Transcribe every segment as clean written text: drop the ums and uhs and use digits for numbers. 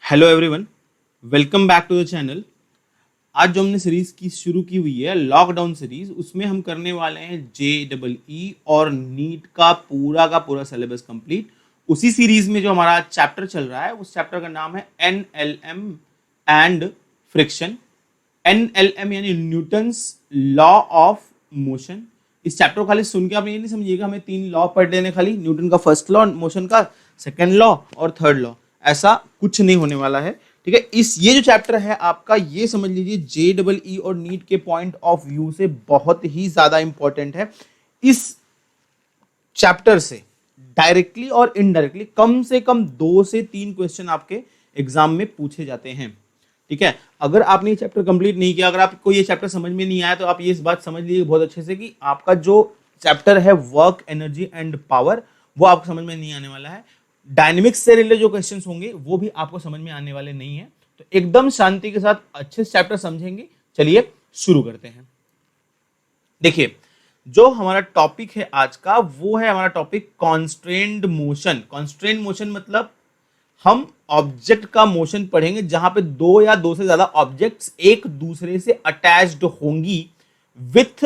Hello everyone, welcome back to the channel. आज जो हमने सीरीज की शुरू की हुई है लॉकडाउन सीरीज, उसमें हम करने वाले हैं JEE और नीट का पूरा सिलेबस कंप्लीट। उसी सीरीज में जो हमारा चैप्टर चल रहा है उस चैप्टर का नाम है NLM एंड फ्रिक्शन। NLM यानी न्यूटन्स लॉ ऑफ मोशन। इस चैप्टर को खाली सुन के आप ये नहीं समझिएगा हमें 3 लॉ पढ़ लेने, खाली न्यूटन का फर्स्ट लॉ मोशन का, सेकंड लॉ और थर्ड लॉ, ऐसा कुछ नहीं होने वाला है। ठीक है, ये जो चैप्टर है आपका, ये समझ लीजिए JEE और नीट के पॉइंट ऑफ व्यू से बहुत ही ज्यादा इंपॉर्टेंट है। इस चैप्टर से डायरेक्टली और इनडायरेक्टली कम से कम 2 से 3 क्वेश्चन आपके एग्जाम में पूछे जाते हैं। ठीक है, अगर आपने ये चैप्टर कंप्लीट नहीं किया, अगर आपको ये चैप्टर समझ में नहीं आया, तो आप ये इस बात समझ लीजिए बहुत अच्छे से कि आपका जो चैप्टर है वर्क, एनर्जी एंड पावर, वो आपको समझ में नहीं आने वाला है। डायनेमिक्स से रिलेटेड जो क्वेश्चंस होंगे वो भी आपको समझ में आने वाले नहीं है। तो एकदम शांति के साथ अच्छे से चैप्टर समझेंगे। चलिए शुरू करते हैं। देखिए, जो हमारा टॉपिक है आज का, वो है हमारा topic constrained motion. Constrained motion मतलब हम ऑब्जेक्ट का मोशन पढ़ेंगे जहां पे 2 या 2 से ज्यादा ऑब्जेक्ट्स एक दूसरे से अटैच्ड होंगी विथ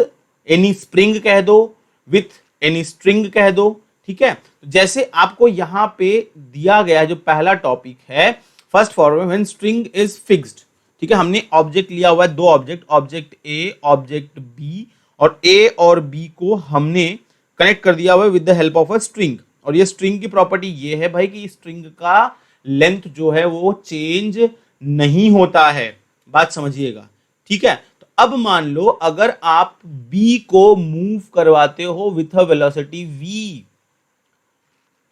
एनी स्प्रिंग कह दो, विथ एनी स्ट्रिंग कह दो। ठीक है, तो जैसे आपको यहां पे दिया गया जो पहला टॉपिक है, first form when string is fixed. ठीक है, हमने ऑब्जेक्ट लिया हुआ है, 2 object, object A, object B, और ए और बी को हमने कनेक्ट कर दिया हुआ है with the help of a string. और ये स्ट्रिंग की प्रॉपर्टी ये है भाई कि स्ट्रिंग का लेंथ जो है वो चेंज नहीं होता है, बात समझिएगा। ठीक है, तो अब मान लो अगर आप बी को मूव करवाते हो विथ अ वेलोसिटी v,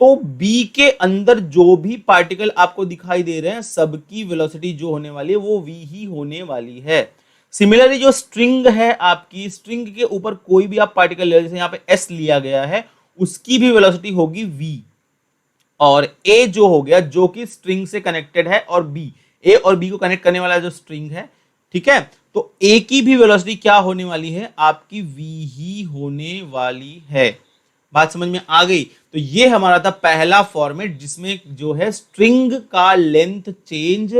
तो बी के अंदर जो भी पार्टिकल आपको दिखाई दे रहे हैं सबकी वेलोसिटी जो होने वाली है वो v ही होने वाली है। सिमिलरली जो स्ट्रिंग है आपकी, स्ट्रिंग के ऊपर कोई भी आप पार्टिकल ले, जैसे यहां पे s लिया गया है, उसकी भी वेलोसिटी होगी v। और a जो हो गया जो कि स्ट्रिंग से कनेक्टेड है, और b, a और b को कनेक्ट करने वाला जो स्ट्रिंग है, ठीक है, तो a की भी वेलोसिटी क्या होने वाली है, आपकी v ही होने वाली है। बात समझ में आ गई? तो ये हमारा था पहला फॉर्मेट जिसमें जो है स्ट्रिंग का लेंथ चेंज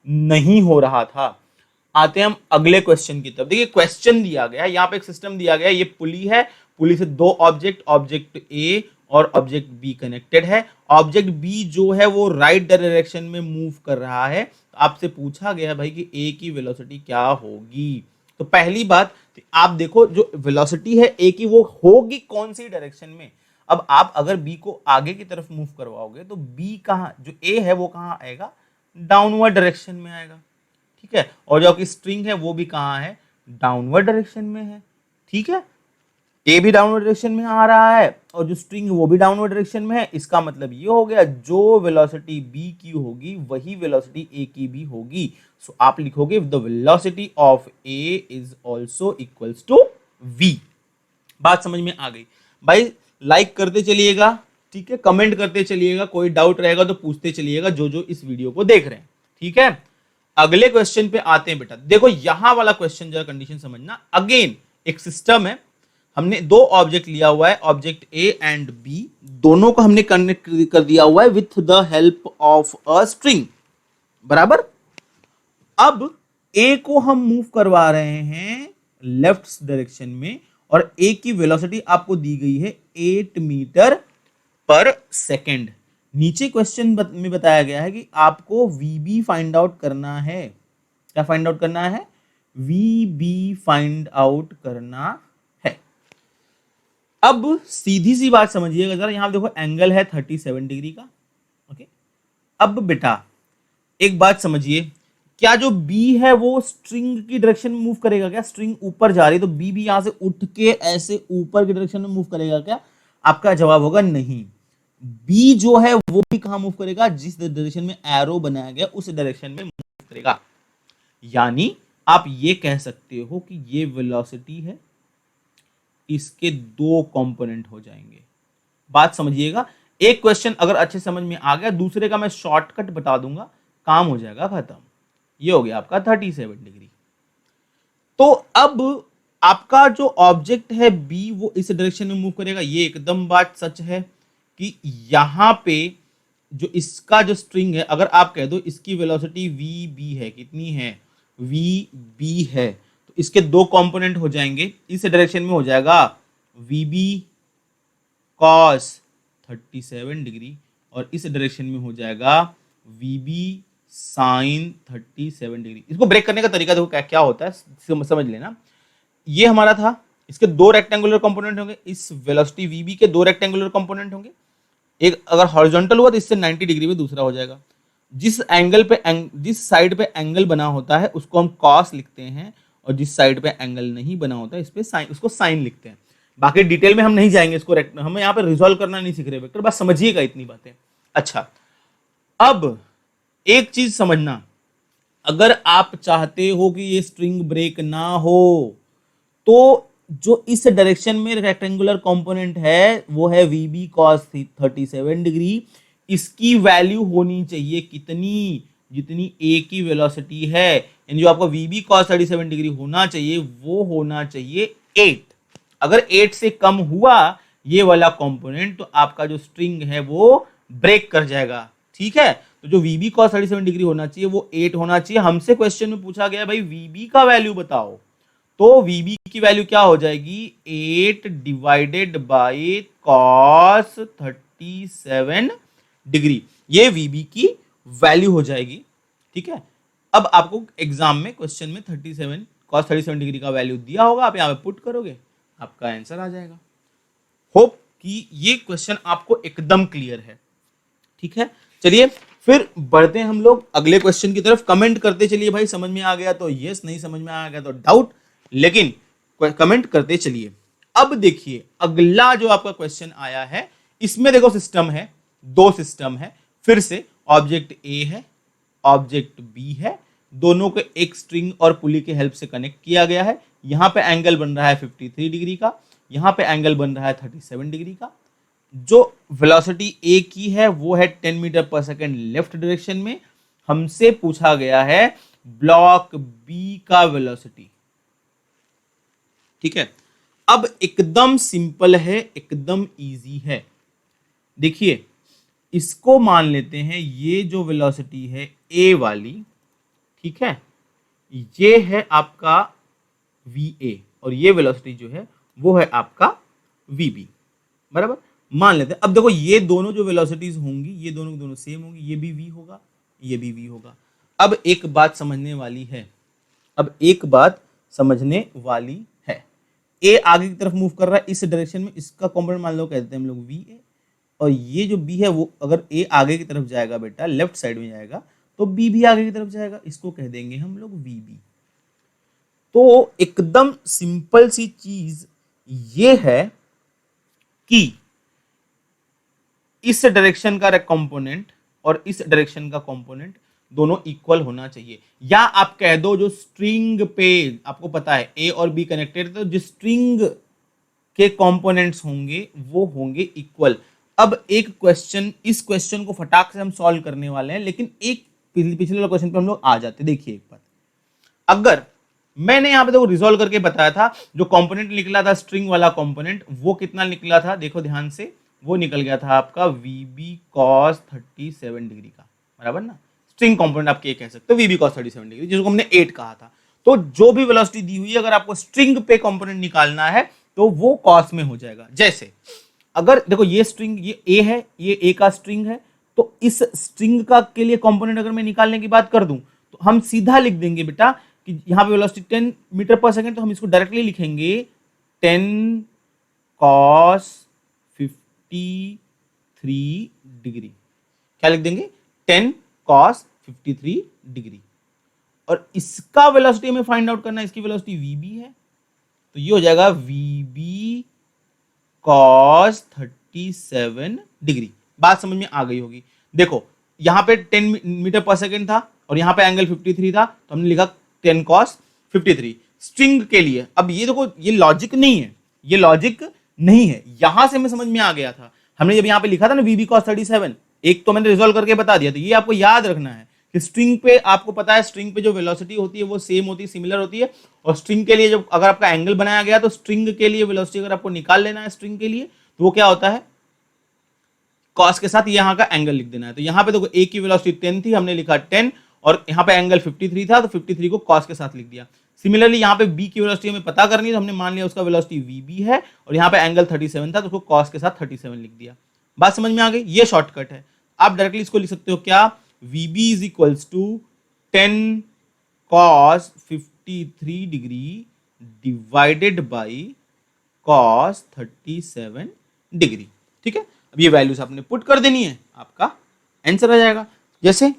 नहीं हो रहा था। आते हैं हम अगले क्वेश्चन की तरफ। देखिए, क्वेश्चन दिया गया है, यहां पे एक सिस्टम दिया गया है, ये पुली है, पुली से 2 ऑब्जेक्ट, ऑब्जेक्ट ए और ऑब्जेक्ट बी कनेक्टेड है। ऑब्जेक्ट बी जो है वो राइट डायरेक्शन में मूव कर रहा है। तो आपसे पूछा गया भाई कि ए की वेलोसिटी क्या होगी। तो पहली बात, आप देखो जो वेलोसिटी है ए की वो होगी कौन सी डायरेक्शन में। अब आप अगर बी को आगे की तरफ मूव करवाओगे तो बी कहां, जो ए है वो कहां आएगा, डाउनवर्ड डायरेक्शन में आएगा। ठीक है, और जो आपकी स्ट्रिंग है वो भी कहां है, डाउनवर्ड डायरेक्शन में है। ठीक है, ए भी डाउनवर्ड डायरेक्शन में आ रहा है और जो स्ट्रिंग वो भी डाउनवर्ड डायरेक्शन में है। इसका मतलब ये हो गया जो वेलोसिटी बी की होगी वही वेलोसिटी ए की भी होगी। सो आप लिखोगे the velocity of A is also equals to V. बात समझ में आ गई भाई? लाइक करते चलिएगा, ठीक है, कमेंट करते चलिएगा, कोई डाउट रहेगा तो पूछते चलिएगा जो जो इस वीडियो को देख रहे हैं। ठीक है, अगले क्वेश्चन पे आते हैं बेटा। देखो यहां वाला क्वेश्चन जरा कंडीशन समझना। अगेन एक सिस्टम है, हमने 2 ऑब्जेक्ट लिया हुआ है, ऑब्जेक्ट ए एंड बी, दोनों को हमने कनेक्ट कर दिया हुआ है with the help of a string, बराबर। अब ए को हम मूव करवा रहे हैं लेफ्ट डायरेक्शन में, और ए की वेलोसिटी आपको दी गई है 8 मीटर पर सेकेंड। नीचे क्वेश्चन में बताया गया है कि आपको वीबी फाइंड आउट करना है। क्या फाइंड आउट करना है? वीबी फाइंड आउट करना है। अब सीधी सी बात समझिएगा जरा, यहां देखो एंगल है 37 डिग्री का। ओके, अब बेटा एक बात समझिए, क्या जो बी है वो स्ट्रिंग की डायरेक्शन में मूव करेगा क्या? स्ट्रिंग ऊपर जा रही है तो बी भी यहां से उठ के ऐसे ऊपर की डायरेक्शन में मूव करेगा क्या? आपका जवाब होगा नहीं। बी जो है वो भी कहां मूव करेगा, जिस डायरेक्शन में एरो बनाया गया उस डायरेक्शन में मूव करेगा। यानी आप ये कह सकते हो कि ये वेलोसिटी है, इसके 2 कंपोनेंट हो जाएंगे। बात समझिएगा, एक क्वेश्चन अगर अच्छे समझ में आ गया, दूसरे का मैं शॉर्टकट बता दूंगा, काम हो जाएगा खत्म। ये हो गया आपका 37 डिग्री। तो अब आपका जो ऑब्जेक्ट है बी वो इस डायरेक्शन में मूव करेगा, ये एकदम बात सच है कि यहां पे जो इसका जो स्ट्रिंग है, अगर आप कह दो इसकी वेलोसिटी वी बी है, कितनी है, वी बी है, तो इसके दो कंपोनेंट हो जाएंगे, इस डायरेक्शन में हो जाएगा वी बी कॉस 37 डिग्री और इस डायरेक्शन में हो जाएगा वी बी साइन 37 डिग्री। इसको ब्रेक करने का तरीका देखो क्या क्या होता है, समझ लेना। ये हमारा था, इसके दो रेक्टेंगुलर कंपोनेंट होंगे, इस वेलोसिटी वी बी के दो रेक्टेंगुलर कंपोनेंट होंगे, एक अगर हॉरिजॉन्टल हुआ तो इससे 90 डिग्री में दूसरा हो जाएगा। जिस साइड पे एंगल बना होता है उसको हम कॉस लिखते हैं और जिस साइड पे एंगल नहीं बना होता है इस पे साइन, उसको साइन लिखते हैं। बाकी डिटेल में हम नहीं जाएंगे, इसको हम यहाँ पे रिजॉल्व करना नहीं सीख रहे वेक्टर, बस समझिएगा इतनी बातें। अच्छा, अब एक चीज समझना, अगर आप चाहते हो कि ये स्ट्रिंग ब्रेक ना हो तो जो इस डायरेक्शन में रेक्टेंगुलर कंपोनेंट है वो है वी बी कॉस 37 डिग्री, इसकी वैल्यू होनी चाहिए कितनी, जितनी ए की वेलोसिटी है, यानी जो आपका वी बी कॉस 37 डिग्री होना चाहिए वो होना चाहिए 8। अगर 8 से कम हुआ ये वाला कंपोनेंट तो आपका जो स्ट्रिंग है वो ब्रेक कर जाएगा, ठीक है। तो जो वी बी कॉस 37 डिग्री होना चाहिए वो 8 होना चाहिए। हमसे क्वेश्चन में पूछा गया भाई वी बी का वैल्यू बताओ, तो वी बी की वैल्यू क्या हो जाएगी, 8 डिवाइडेड बाय कॉस 37 डिग्री, ये वी बी की वैल्यू हो जाएगी, ठीक है। अब आपको एग्जाम में क्वेश्चन में 37 कॉस 37 डिग्री का वैल्यू दिया होगा, आप यहाँ पे पुट करोगे, आपका आंसर आ जाएगा। होप कि ये क्वेश्चन आपको एकदम क्लियर है, ठीक है। चलिए फिर बढ़ते हैं हम लोग अगले क्वेश्चन की तरफ। कमेंट करते चलिए भाई, समझ में आ गया तो यस, नहीं समझ में आ गया तो डाउट, लेकिन कमेंट करते चलिए। अब देखिए अगला जो आपका क्वेश्चन आया है, इसमें देखो सिस्टम है, दो सिस्टम है, फिर से ऑब्जेक्ट ए है, ऑब्जेक्ट बी है, दोनों को एक स्ट्रिंग और पुली के हेल्प से कनेक्ट किया गया है। यहां पे एंगल बन रहा है 53 डिग्री का, यहां पे एंगल बन रहा है 37 डिग्री का। जो वेलोसिटी ए की है वो है 10 metre per second left direction में। हमसे पूछा गया है ब्लॉक बी का वेलोसिटी, ठीक है। अब एकदम सिंपल है, एकदम इजी है। देखिए इसको मान लेते हैं, ये जो वेलोसिटी है ए वाली, ठीक है, ये है आपका वी ए और ये वेलोसिटी जो है वो है आपका वी बी, बराबर मान लेते हैं। अब देखो ये दोनों जो वेलोसिटीज होंगी ये दोनों दोनों सेम होंगी, ये भी वी होगा, ये भी वी होगा। अब एक बात समझने वाली है, अब एक बात समझने वाली है, ए आगे की तरफ मूव कर रहा है इस डायरेक्शन में, इसका कॉम्पोनेंट मान लो कहते हैं हम लोग वी ए, और ये जो बी है वो अगर ए आगे की तरफ जाएगा बेटा, लेफ्ट साइड में जाएगा, तो बी भी आगे की तरफ जाएगा, इसको कह देंगे हम लोग वी बी। तो एकदम सिंपल सी चीज ये है कि इस डायरेक्शन का कंपोनेंट और इस डायरेक्शन का कंपोनेंट दोनों इक्वल होना चाहिए, या आप कह दो जो स्ट्रिंग पे आपको पता है ए और बी कनेक्टेड, तो जो स्ट्रिंग के कंपोनेंट्स होंगे वो होंगे इक्वल। अब एक क्वेश्चन, इस क्वेश्चन को फटाक से हम सॉल्व करने वाले हैं, लेकिन एक पिछले वाले क्वेश्चन पे हम लोग आ जाते। देखिए एक बात, अगर मैंने यहां पे देखो रिजॉल्व करके बताया था, जो कंपोनेंट निकला था स्ट्रिंग वाला कंपोनेंट वो कितना निकला था, देखो ध्यान से, वो निकल गया था आपका वी बी कॉस 37 डिग्री का, बराबर ना। स्ट्रिंग कंपोनेंट आप कह सकते हो वी बी कॉस 37 डिग्री, जिसको हमने 8 कहा था। तो जो भी वेलोसिटी दी हुई है अगर आपको स्ट्रिंग पे कंपोनेंट निकालना है तो वो कॉस में हो जाएगा। जैसे अगर देखो ये स्ट्रिंग, ये ए है, ये ए का स्ट्रिंग है, तो इस स्ट्रिंग का के लिए कंपोनेंट अगर मैं निकालने की बात कर दूं तो हम सीधा लिख देंगे बेटा कि यहां पे वेलोसिटी 10 मीटर पर सेकंड, तो हम इसको डायरेक्टली लिखेंगे 10 कॉस 53 डिग्री। क्या लिख देंगे, 10 कॉस 53 डिग्री। और इसका वेलोसिटी हमें फाइंड आउट करना है, इसकी वेलोसिटी वी बी है, तो ये हो जाएगा वी बी कॉस 37 डिग्री। बात समझ में आ गई होगी। देखो यहां पे 10 मीटर पर सेकेंड था और यहां पे एंगल 53 था, तो हमने लिखा 10 कॉस 53 स्ट्रिंग के लिए। अब ये देखो ये लॉजिक नहीं है, ये लॉजिक नहीं है, यहां से हमें समझ में आ गया था। हमने जब यहां पे लिखा था ना वी बी कॉस 37, एक तो मैंने रिजॉल्व करके बता दिया, तो ये आपको याद रखना है कि स्ट्रिंग पे आपको पता है स्ट्रिंग पे जो वेलोसिटी होती है वो सेम होती है, सिमिलर होती है। और स्ट्रिंग के लिए जब अगर आपका एंगल बनाया गया तो स्ट्रिंग के लिए वेलोसिटी अगर आपको निकाल लेना है स्ट्रिंग के लिए, तो वो क्या होता है, कॉस के साथ यहाँ का एंगल लिख देना है। तो यहाँ पे देखो ए की वेलोसिटी 10 थी, हमने लिखा 10, और यहाँ पे एंगल 53 था, तो 53 को कॉस के साथ लिख दिया। सिमिलरली यहाँ पे बी की वेलोसिटी हमें पता करनी है, तो हमने मान लिया उसका वेलोसिटी वीबी है, और यहाँ पे एंगल 37 था, तो उसको कॉस के साथ 37 लिख दिया। बात समझ में आ गई? ये शॉर्टकट है। आप डायरेक्टली इसको लिख सकते हो क्या, V B is equals to 10 cos 53 degree divided by cos 37 degree. ठीक है, अब ये वैल्यूज आपने पुट कर देनी है, आपका आंसर आ जाएगा। जैसे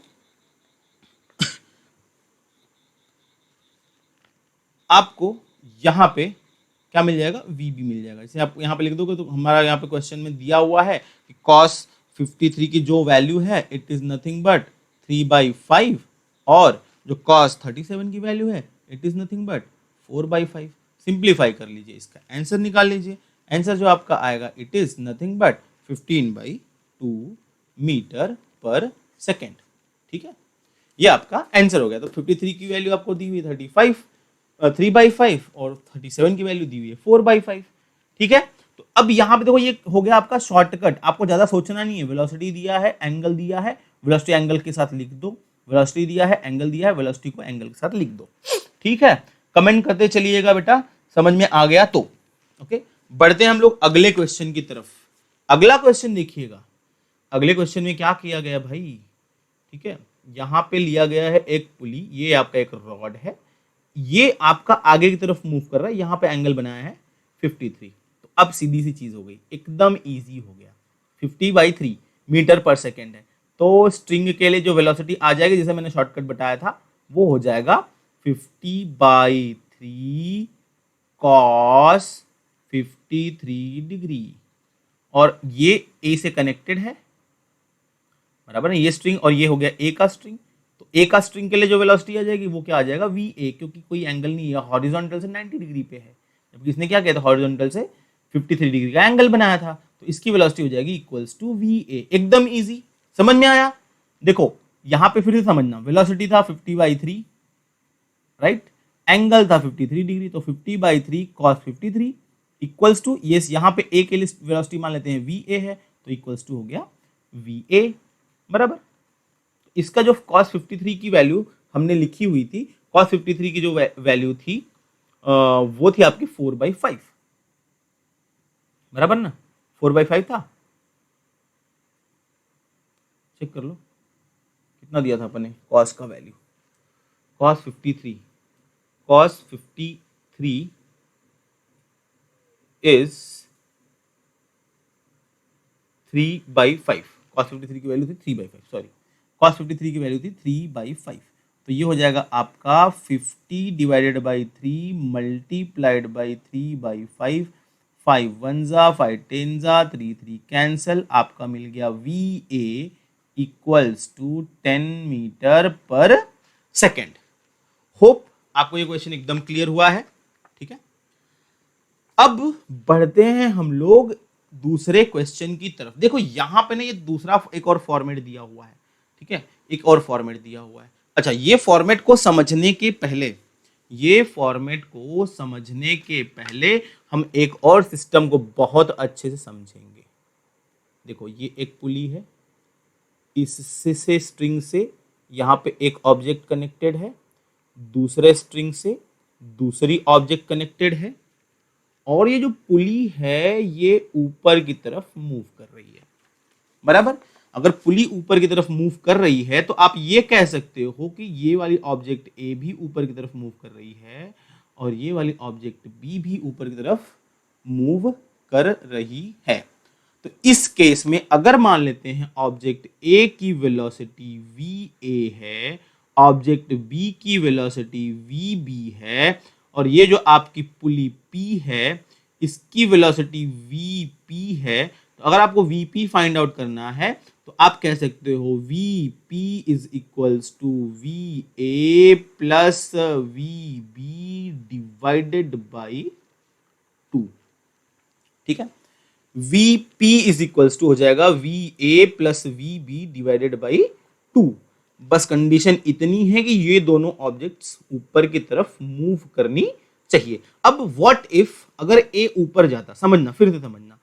आपको यहां पे क्या मिल जाएगा, वीबी मिल जाएगा। जैसे आप यहां पे लिख दोगे तो हमारा यहाँ पे क्वेश्चन में दिया हुआ है कि cos 53 की जो वैल्यू है इट इज नथिंग बट 3/5, और जो cos 37 की वैल्यू है it is nothing but 4/5। Simplify कर लीजिए, इसका आंसर निकाल लीजिए। आंसर जो आपका आएगा it is nothing but 15/2 metre per second. ठीक है, ये आपका आंसर हो गया। तो 53 की वैल्यू आपको दी हुई 3/5 और 37 की वैल्यू दी हुई है 4/5। ठीक है, तो अब यहाँ पे देखो ये हो गया आपका शॉर्टकट, आपको ज्यादा सोचना नहीं है। वेलोसिटी दिया है, एंगल दिया है, वेलोसिटी एंगल के साथ लिख दो। वेलोसिटी दिया है, एंगल दिया है, वेलोसिटी को एंगल के साथ लिख दो। ठीक है, कमेंट करते चलिएगा बेटा, समझ में आ गया तो। ओके, बढ़ते हैं हम लोग अगले क्वेश्चन की तरफ। अगला क्वेश्चन देखिएगा, अगले क्वेश्चन में क्या किया गया भाई। ठीक है, यहां पे लिया गया है एक पुली, ये आपका एक रॉड है, ये आपका आगे की तरफ मूव कर रहा है, यहां पे एंगल बनाया है 53। तो अब सीधी सी चीज हो गई, एकदम इजी हो गया। 50/3 मीटर पर सेकेंड है, तो स्ट्रिंग के लिए जो वेलोसिटी आ जाएगी, जैसे मैंने शॉर्टकट बताया था, वो हो जाएगा 50/3 कॉस 53 डिग्री। और ये ए से कनेक्टेड है, बराबर है, ये स्ट्रिंग, और ये हो गया ए का स्ट्रिंग। तो ए का स्ट्रिंग के लिए जो वेलोसिटी आ जाएगी वो क्या आ जाएगा, वी ए, क्योंकि कोई एंगल नहीं है, हॉरिजॉन्टल से 90 डिग्री पे है, जबकि इसने क्या किया था, हॉरिजॉन्टल से 53 डिग्री का एंगल बनाया था। तो इसकी वेलोसिटी हो जाएगी इक्वल्स टू वी ए। एकदम इजी, समझ में आया? देखो यहां पे फिर से समझना, वेलोसिटी था 50/3, राइट, एंगल था 53 डिग्री, तो 50/3 cos 53 इक्वल्स टू, ये यहाँ पे ए के लिए वेलोसिटी मान लेते हैं वी ए है, तो इक्वल्स टू हो गया वी ए, बराबर। इसका जो cos 53 की वैल्यू हमने लिखी हुई थी, cos 53 की जो वैल्यू थी वो थी आपकी 4/5, बराबर ना, 4/5 था। चेक कर लो कितना दिया था अपने cos का वैल्यू, cos 53 is 3/5। cos 53 की वैल्यू थी 3/5, सॉरी, cos 53 की वैल्यू थी 3/5। तो ये हो जाएगा आपका 50 डिवाइडेड बाई 3 मल्टीप्लाइड बाई 3/5, 5 1 जा 5 10 जा 3 3 कैंसल, आपका मिल गया V A equals to 10 metre per second. Hope आपको ये क्वेश्चन एकदम क्लियर हुआ है। ठीक है, अब बढ़ते हैं हम लोग दूसरे क्वेश्चन की तरफ। देखो यहां पे ना ये दूसरा एक और फॉर्मेट दिया हुआ है। ठीक है, एक और फॉर्मेट दिया हुआ है। अच्छा, ये फॉर्मेट को समझने के पहले हम एक और सिस्टम को बहुत अच्छे से समझेंगे। देखो ये एक पुली है, इससे स्ट्रिंग से यहाँ पे एक ऑब्जेक्ट कनेक्टेड है, दूसरे स्ट्रिंग से दूसरी ऑब्जेक्ट कनेक्टेड है, और ये जो पुली है ये ऊपर की तरफ मूव कर रही है, बराबर। अगर पुली ऊपर की तरफ मूव कर रही है तो आप ये कह सकते हो कि ये वाली ऑब्जेक्ट ए भी ऊपर की तरफ मूव कर रही है, और ये वाली ऑब्जेक्ट बी भी ऊपर की तरफ मूव कर रही है। तो इस केस में अगर मान लेते हैं ऑब्जेक्ट ए की वेलोसिटी वी ए है, ऑब्जेक्ट बी की वेलोसिटी वी बी है, और ये जो आपकी पुली पी है इसकी वेलोसिटी वी पी है, तो अगर आपको वी पी फाइंड आउट करना है तो आप कह सकते हो V P is equals to V A plus V B divided by 2। ठीक है, V P is equals to हो जाएगा V A plus V B divided by 2। बस कंडीशन इतनी है कि ये दोनों ऑब्जेक्ट्स ऊपर की तरफ मूव करनी चाहिए। अब व्हाट इफ अगर ए ऊपर जाता, समझना, फिर से समझना,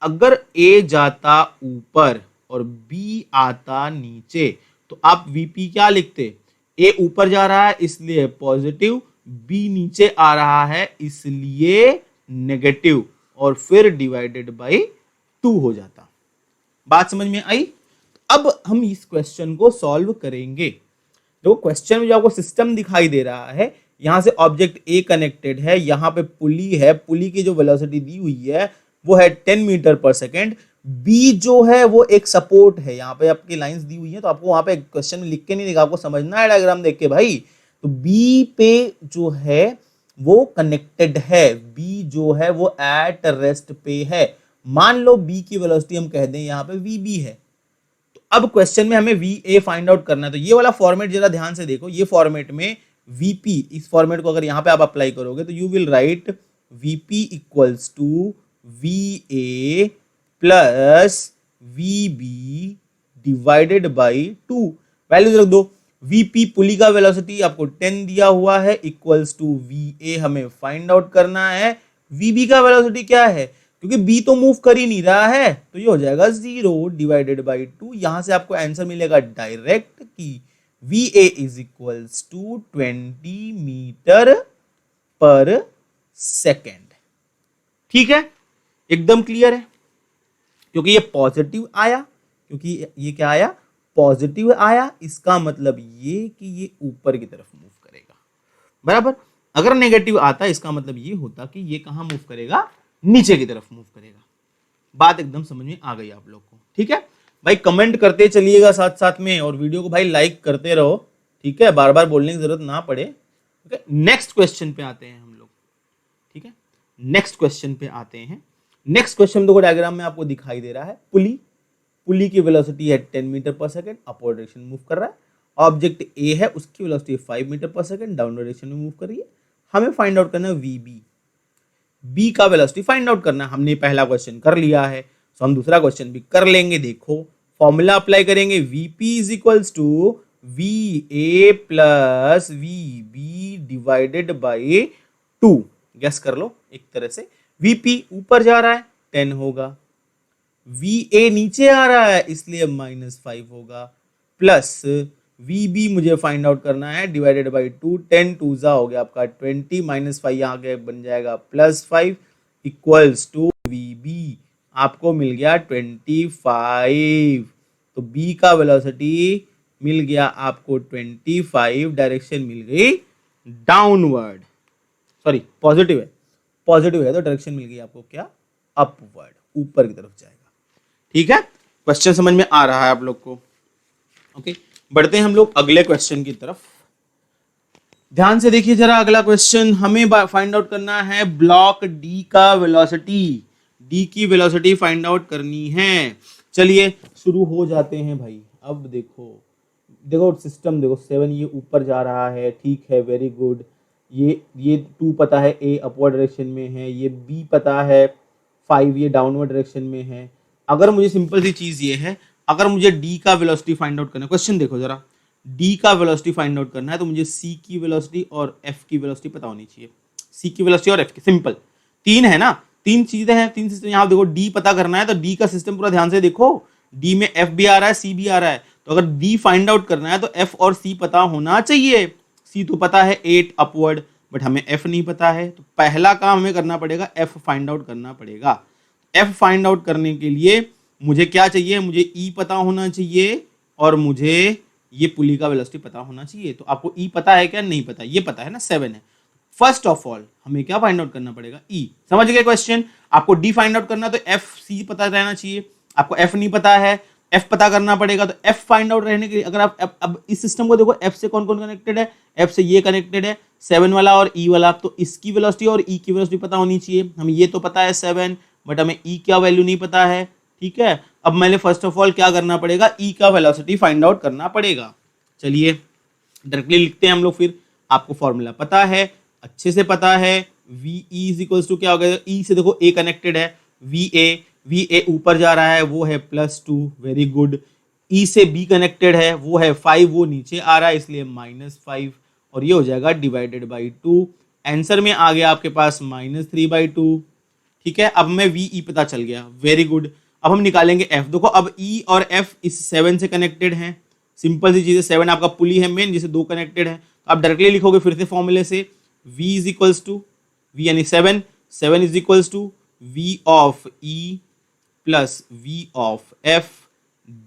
अगर ए जाता ऊपर और बी आता नीचे, तो आप वीपी क्या लिखते, ए ऊपर जा रहा है इसलिए पॉजिटिव, बी नीचे आ रहा है इसलिए नेगेटिव, और फिर डिवाइडेड बाय 2 हो जाता। बात समझ में आई? अब हम इस क्वेश्चन को सॉल्व करेंगे। देखो क्वेश्चन में जो आपको सिस्टम दिखाई दे रहा है, यहां से ऑब्जेक्ट ए कनेक्टेड है, यहां पे पुली है, पुली की जो वेलोसिटी दी हुई है वो है 10 मीटर पर सेकेंड, बी जो है वो एक सपोर्ट है, यहाँ पे आपकी लाइंस दी हुई है, तो आपको वहां पे क्वेश्चन में लिख के नहीं देगा, आपको समझना है डायग्राम देख के भाई। तो बी पे जो है वो कनेक्टेड है, बी जो है वो एट रेस्ट पे है। मान लो बी की वेलोसिटी हम कह दें यहाँ पे वी बी है, तो अब क्वेश्चन में हमें वी ए फाइंड आउट करना है। तो ये वाला फॉर्मेट जरा ध्यान से देखो, ये फॉर्मेट में वीपी, इस फॉर्मेट को अगर यहाँ पे आप अप्लाई करोगे तो you will write VP equals to V A plus V B divided by 2। Values रख दो, वीपी पुली का वेलोसिटी आपको 10 दिया हुआ है इक्वल्स टू वी ए हमें फाइंड आउट करना है, वीबी का वेलोसिटी क्या है, क्योंकि बी तो मूव कर ही नहीं रहा है तो ये हो जाएगा 0 डिवाइडेड बाई 2। यहां से आपको आंसर मिलेगा डायरेक्ट कि V A is equals to 20 metre per second. ठीक है, एकदम क्लियर है, क्योंकि ये पॉजिटिव आया, क्योंकि ये क्या आया, पॉजिटिव आया, इसका मतलब ये कि ये ऊपर की तरफ मूव करेगा, बराबर। अगर नेगेटिव आता इसका मतलब ये होता कि ये कहां मूव करेगा, नीचे की तरफ मूव करेगा। बात एकदम समझ में आ गई आप लोग को? ठीक है भाई, कमेंट करते चलिएगा साथ साथ में, और वीडियो को भाई लाइक करते रहो, ठीक है, बार बार बोलने की जरूरत ना पड़े। ओके, नेक्स्ट क्वेश्चन पे आते हैं हम लोग। ठीक है, नेक्स्ट क्वेश्चन पे आते हैं। नेक्स्ट क्वेश्चन देखो डायग्राम में आपको दिखाई दे रहा है, पुली, पुली की वेलोसिटी है 10 metre per second, upward direction move कर रहा है। ऑब्जेक्ट ए है, उसकी velocity 5 metre per second, downward direction में मूव कर रही है। हमें फाइंड आउट करना है वीबी, बी का वेलोसिटी फाइंड आउट करना है। हमने पहला क्वेश्चन कर लिया है, तो हम दूसरा क्वेश्चन भी कर लेंगे। देखो फॉर्मूला अप्लाई करेंगे, VP is equals to V A plus V B divided by 2। Guess कर लो एक तरह से, वीपी ऊपर जा रहा है 10 होगा, वी ए नीचे आ रहा है इसलिए -5 होगा, प्लस वी बी मुझे फाइंड आउट करना है डिवाइडेड बाई 2, 10 2 जा हो गया आपका 20, -5 यहाँ के बन जाएगा +5 इक्वल्स टू वी बी, आपको मिल गया 25। तो बी का वेलोसिटी मिल गया आपको 25, डायरेक्शन मिल गई डाउनवर्ड, सॉरी पॉजिटिव है, पॉजिटिव है तो डायरेक्शन मिल गई आपको क्या, अपवर्ड, ऊपर की तरफ जाएगा। ठीक है, क्वेश्चन समझ में आ रहा है आप लोग को? ओके, बढ़ते हैं हम लोग अगले क्वेश्चन की तरफ। ध्यान से देखिए जरा, अगला क्वेश्चन हमें फाइंड आउट करना है ब्लॉक डी का वेलोसिटी, डी की वेलोसिटी फाइंड आउट करनी है। चलिए शुरू हो जाते हैं भाई। अब देखो देखो सिस्टम देखो, 7 ये ऊपर जा रहा है, ठीक है, वेरी गुड। ये 2 पता है, ए अपवर्ड डायरेक्शन में है, ये बी पता है 5 ये डाउनवर्ड डायरेक्शन में है। अगर मुझे सिंपल सी चीज ये है, अगर मुझे डी का वेलोसिटी फाइंड आउट करना है, क्वेश्चन देखो जरा, डी का वेलोसिटी फाइंड आउट करना है तो मुझे सी की वेलोसिटी और एफ की वेलोसिटी पता होनी चाहिए। सी की वेलोसिटी और एफ की, सिंपल, 3 है ना, 3 चीजें हैं, 3 सिस्टम। यहाँ देखो डी पता करना है तो डी का सिस्टम पूरा ध्यान से देखो, डी में एफ भी आ रहा है, सी भी आ रहा है, तो अगर डी फाइंड आउट करना है तो एफ और सी पता होना चाहिए। सी तो पता है 8 अपवर्ड, बट हमें एफ नहीं पता है, तो पहला काम हमें करना पड़ेगा, एफ फाइंड आउट करना पड़ेगा। एफ फाइंड आउट करने के लिए मुझे क्या चाहिए, मुझे ई पता होना चाहिए और मुझे ये पुली का वेलोसिटी पता होना चाहिए। तो आपको ई पता है क्या, नहीं पता, ये पता है ना 7 है। फर्स्ट ऑफ ऑल हमें क्या फाइंड आउट करना पड़ेगा, ई। समझ गए क्वेश्चन? आपको डी फाइंड आउट करना तो एफ सी पता रहना चाहिए, आपको एफ नहीं पता है, एफ पता करना पड़ेगा। तो एफ फाइंड आउट रहने के लिए अगर आप अब इस सिस्टम को देखो, एफ से कौन कौन कनेक्टेड है, एफ से ये कनेक्टेड है 7 वाला और ई वाला, तो इसकी वेलोसिटी और ई की वेलोसिटी पता होनी चाहिए। हमें ये तो पता है 7, बट हमें ई क्या वैल्यू नहीं पता है। ठीक है, अब मैंने फर्स्ट ऑफ ऑल क्या करना पड़ेगा, ई का वेलोसिटी फाइंड आउट करना पड़ेगा। चलिए डायरेक्टली लिखते हैं हम लोग, फिर आपको फॉर्मूला पता है, अच्छे से पता है, V E is equals to क्या हो गया, ई से देखो ए कनेक्टेड है, वी ए ऊपर जा रहा है वो है +2, वेरी गुड। ई से बी कनेक्टेड है वो है 5, वो नीचे आ रहा है इसलिए -5, और ये हो जाएगा डिवाइडेड बाई 2। आंसर में आ गया आपके पास -3/2। ठीक है, अब मैं वी ई पता चल गया, वेरी गुड। अब हम निकालेंगे एफ। देखो अब ई और एफ इस 7 से कनेक्टेड हैं, सिंपल सी चीज है, 7 आपका पुली है मेन जिसे दो कनेक्टेड है, तो आप डायरेक्टली लिखोगे फिर से फॉर्मूले से, v is equals to v यानी 7, 7 is equals to v of E plus v of f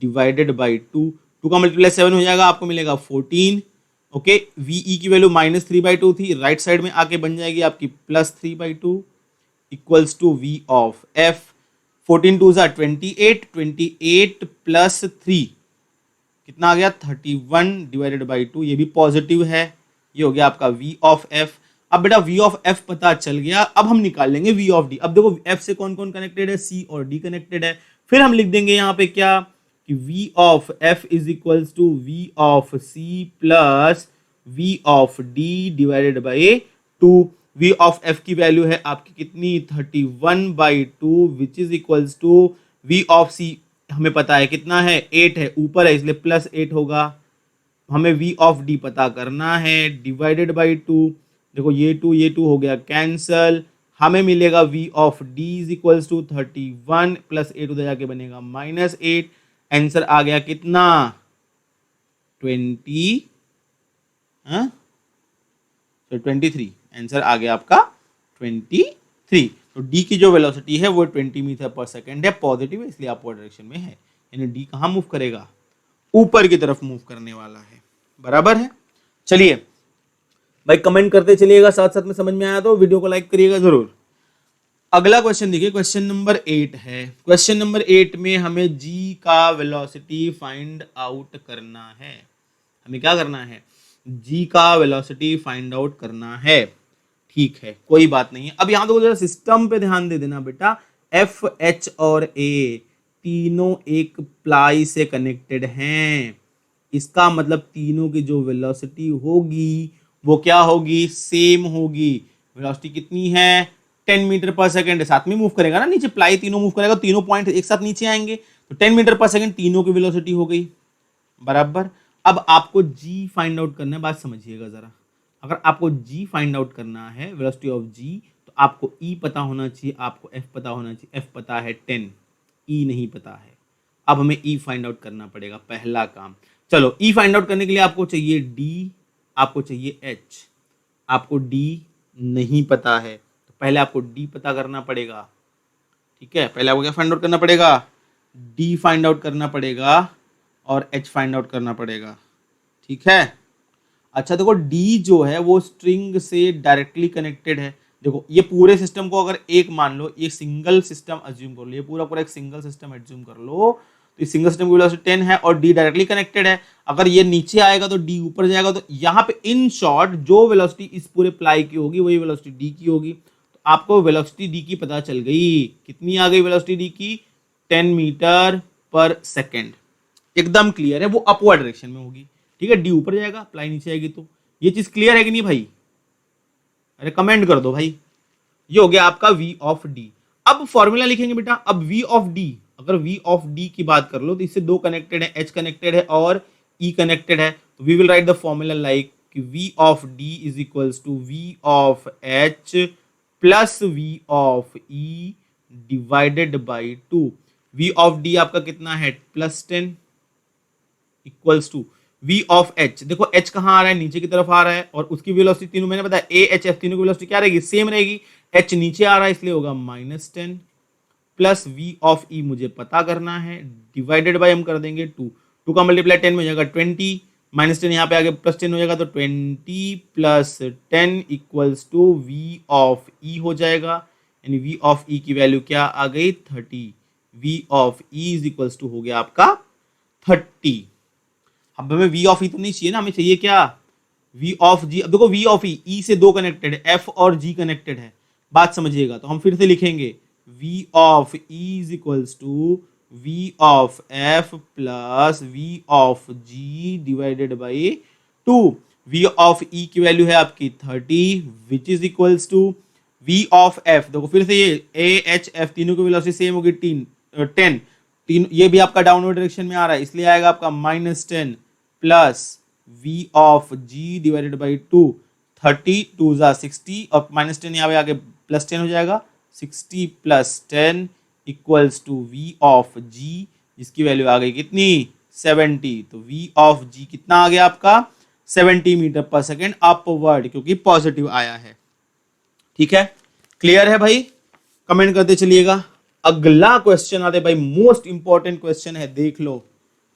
divided by 2, 2 का मल्टीप्लाई 7 हो जाएगा, आपको मिलेगा 14। ओके, वी ई की वैल्यू -3/2 थी, राइट साइड में आके बन जाएगी आपकी +3/2 equals to V of F. 14 2 ज़ा 28, 28 प्लस 3 कितना आ गया 31 डिवाइडेड बाई 2, ये भी पॉजिटिव है, ये हो गया आपका v ऑफ f। अब बेटा v ऑफ f पता चल गया, अब हम निकालेंगे v ऑफ d। अब देखो f से कौन कौन कनेक्टेड है, c और d कनेक्टेड है, फिर हम लिख देंगे यहाँ पे क्या कि v of f is equals to v of c plus v of d divided by 2। v of f की वैल्यू है आपकी कितनी 31/2 which is equals to v of c हमें पता है कितना है 8 है, ऊपर है इसलिए +8 होगा। हमें v ऑफ d पता करना है डिवाइडेड बाई 2, देखो ये 2 हो गया कैंसल, हमें मिलेगा v of d is equals to 31 plus 8 उधर जाके बनेगा -8, आंसर आ गया कितना 20 23, आंसर आ गया आपका 23। तो d की जो वेलोसिटी है वो 20 मीटर पर सेकेंड है, पॉजिटिव है इसलिए अपवर्ड डायरेक्शन में है, यानी d कहाँ मूव करेगा, ऊपर की तरफ मूव करने वाला है, बराबर है। चलिए भाई कमेंट करते चलिएगा, साथ साथ में समझ में आया तो वीडियो को लाइक करिएगा जरूर। अगला क्वेश्चन देखिए, क्वेश्चन नंबर 8 है। क्वेश्चन नंबर 8 में हमें g का वेलोसिटी फाइंड आउट करना है, हमें क्या करना है, g का वेलोसिटी फाइंड आउट करना है, ठीक है कोई बात नहीं है। अब यहाँ तो जरा सिस्टम पे ध्यान दे देना बेटा, एफ एच और ए तीनों एक प्लाई से कनेक्टेड हैं, इसका मतलब तीनों की जो वेलोसिटी होगी वो क्या होगी, सेम होगी। वेलोसिटी कितनी है 10 मीटर पर सेकेंड, साथ में मूव करेगा ना नीचे, प्लाई तीनों मूव करेगा, तीनों पॉइंट एक साथ नीचे आएंगे, तो 10 मीटर पर सेकेंड तीनों की वेलोसिटी हो गई, बराबर। अब आपको g फाइंड आउट करना है, बात समझिएगा जरा, अगर आपको g फाइंड आउट करना है वेलोसिटी ऑफ g, तो आपको e पता होना चाहिए, आपको f पता होना चाहिए, f पता है 10, e नहीं पता है। अब हमें e फाइंड आउट करना पड़ेगा, पहला काम। चलो e फाइंड आउट करने के लिए आपको चाहिए d, आपको चाहिए h, आपको d नहीं पता है, तो पहले आपको d पता करना पड़ेगा, ठीक है, पहले आपको क्या फाइंड आउट करना पड़ेगा, d फाइंड आउट करना पड़ेगा और h फाइंड आउट करना पड़ेगा, ठीक है। अच्छा देखो d जो है वो स्ट्रिंग से डायरेक्टली कनेक्टेड है, देखो ये पूरे सिस्टम को अगर एक मान लो, ये सिंगल सिस्टम अज्यूम कर लो, ये पूरा पूरा एक सिंगल सिस्टम अज्यूम कर लो, तो इस सिंगल सिस्टम की वेलोसिटी 10 है और d डायरेक्टली कनेक्टेड है, अगर ये नीचे आएगा तो d ऊपर जाएगा, तो यहाँ पे इन शॉर्ट जो वेलोसिटी इस पूरे प्लाई की होगी वही वेलोसिटी d की होगी। तो आपको वेलोसिटी d की पता चल गई, कितनी आ गई वेलोसिटी d की 10 मीटर पर सेकेंड, एकदम क्लियर है, वो अपवर्ड डायरेक्शन में होगी, ठीक है, डी ऊपर जाएगा प्लाई नीचे आएगी, तो ये चीज क्लियर है कि नहीं भाई, अरे कमेंट कर दो भाई। ये हो गया आपका v ऑफ d। अब फॉर्मूला लिखेंगे बेटा, अब v ऑफ d, अगर v ऑफ d की बात कर लो तो इससे दो कनेक्टेड है, h कनेक्टेड है और e कनेक्टेड है, तो we will write the formula like v of d is equals to v of h plus v of e divided by 2। v of d आपका कितना है +10 equals to v of h, देखो h कहाँ आ रहा है, नीचे की तरफ आ रहा है, और उसकी वेलोसिटी तीनों मैंने बताया a h f तीनों की वेलोसिटी क्या रहेगी, सेम रहेगी, h नीचे आ रहा है इसलिए होगा -10 प्लस v ऑफ e मुझे पता करना है, डिवाइडेड बाय हम कर देंगे 2, 2 का मल्टीप्लाई 10 में हो जाएगा 20, -10 यहाँ पे आगे +10 हो जाएगा, तो 20 plus 10 equals to v of e हो जाएगा, यानी v ऑफ e की वैल्यू क्या आ गई 30, v of e is equals to हो गया आपका 30। अब हमें v ऑफ e तो नहीं चाहिए ना, हमें चाहिए क्या v ऑफ g। अब देखो v ऑफ e से दो कनेक्टेड है, f और g कनेक्टेड है, बात समझिएगा, तो हम फिर से लिखेंगे v of e is equals to v of f plus v of g divided by 2। v of e की वैल्यू है आपकी 30 which is equals to v of f, देखो फिर से ये a h f तीनों की वेलोसिटी सेम होगी 10, तीन ये भी आपका डाउनवर्ड डायरेक्शन में आ रहा है इसलिए आएगा आपका -10 plus v of g divided by 2, 30 2 ज़ा 60 और -10 यहाँ पे आगे +10 हो जाएगा, 60 + 10 equals to v of g, जिसकी वैल्यू आ गई कितनी 70। तो v ऑफ g कितना आ गया आपका 70 मीटर पर सेकेंड अपवर्ड, क्योंकि पॉजिटिव आया है। ठीक है, क्लियर है भाई, कमेंट करते चलिएगा। अगला क्वेश्चन आते भाई, मोस्ट इंपॉर्टेंट क्वेश्चन है, देख लो।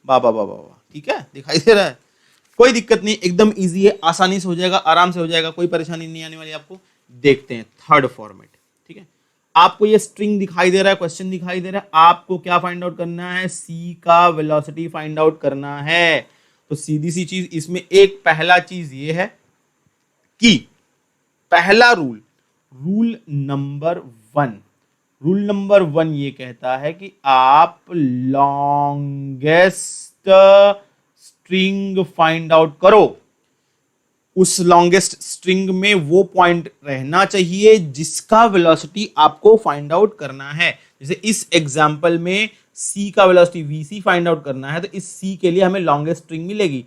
बाबा बाबा बाबा, ठीक है, दिखाई दे रहा है, कोई दिक्कत नहीं, एकदम इजी है, आसानी से हो जाएगा, आराम से हो जाएगा, कोई परेशानी नहीं आने वाली आपको। देखते हैं थर्ड फॉर्मेट। ठीक है, आपको ये स्ट्रिंग दिखाई दे रहा है, क्वेश्चन दिखाई दे रहा है, आपको क्या फाइंड आउट करना है, सी का वेलोसिटी फाइंड आउट करना है। तो सीधी सी चीज इसमें एक पहला चीज ये है कि पहला रूल नंबर वन ये कहता है कि आप लॉन्गेस्ट स्ट्रिंग फाइंड आउट करो। उस लॉन्गेस्ट स्ट्रिंग में वो पॉइंट रहना चाहिए जिसका वेलोसिटी आपको फाइंड आउट करना है। जैसे इस एग्जांपल में c का वेलोसिटी vc फाइंड आउट करना है, तो इस c के लिए हमें लॉन्गेस्ट स्ट्रिंग मिलेगी।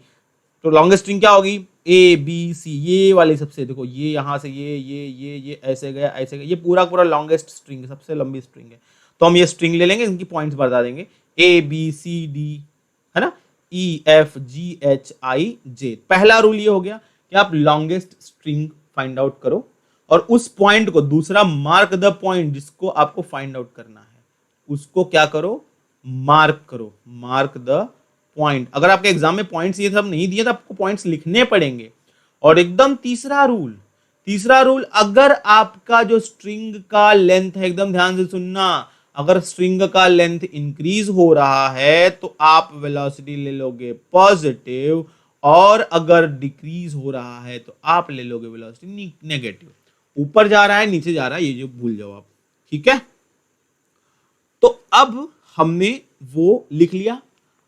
तो लॉन्गेस्ट स्ट्रिंग क्या होगी, ए बी सी, ये वाली सबसे, देखो ये यहां से ये ऐसे गया ऐसे गया, ये पूरा लॉन्गेस्ट स्ट्रिंग, सबसे लंबी स्ट्रिंग है। तो हम ये स्ट्रिंग ले लेंगे, इनकी पॉइंट्स बता देंगे, ए बी सी डी, है ना, ई एफ जी एच आई जे। पहला रूल ये हो गया कि आप लॉन्गेस्ट स्ट्रिंग फाइंड आउट करो और उस पॉइंट को, दूसरा मार्क द पॉइंट जिसको आपको फाइंड आउट करना है, उसको क्या करो, मार्क करो, मार्क द पॉइंट। अगर आपके एग्जाम में पॉइंट्स ये सब नहीं दिए तो आपको पॉइंट्स लिखने पड़ेंगे। और एकदम तीसरा रूल, अगर आपका जो स्ट्रिंग का लेंथ है, एकदम ध्यान से सुनना, अगर स्ट्रिंग का लेंथ इंक्रीज हो रहा है तो आप वेलोसिटी ले लोगे पॉजिटिव, और अगर डिक्रीज हो रहा है तो आप ले लोगे वेलोसिटी नेगेटिव। ऊपर जा रहा है नीचे जा रहा है, ये जो भूल जाओ आप। ठीक है, तो अब हमने वो लिख लिया।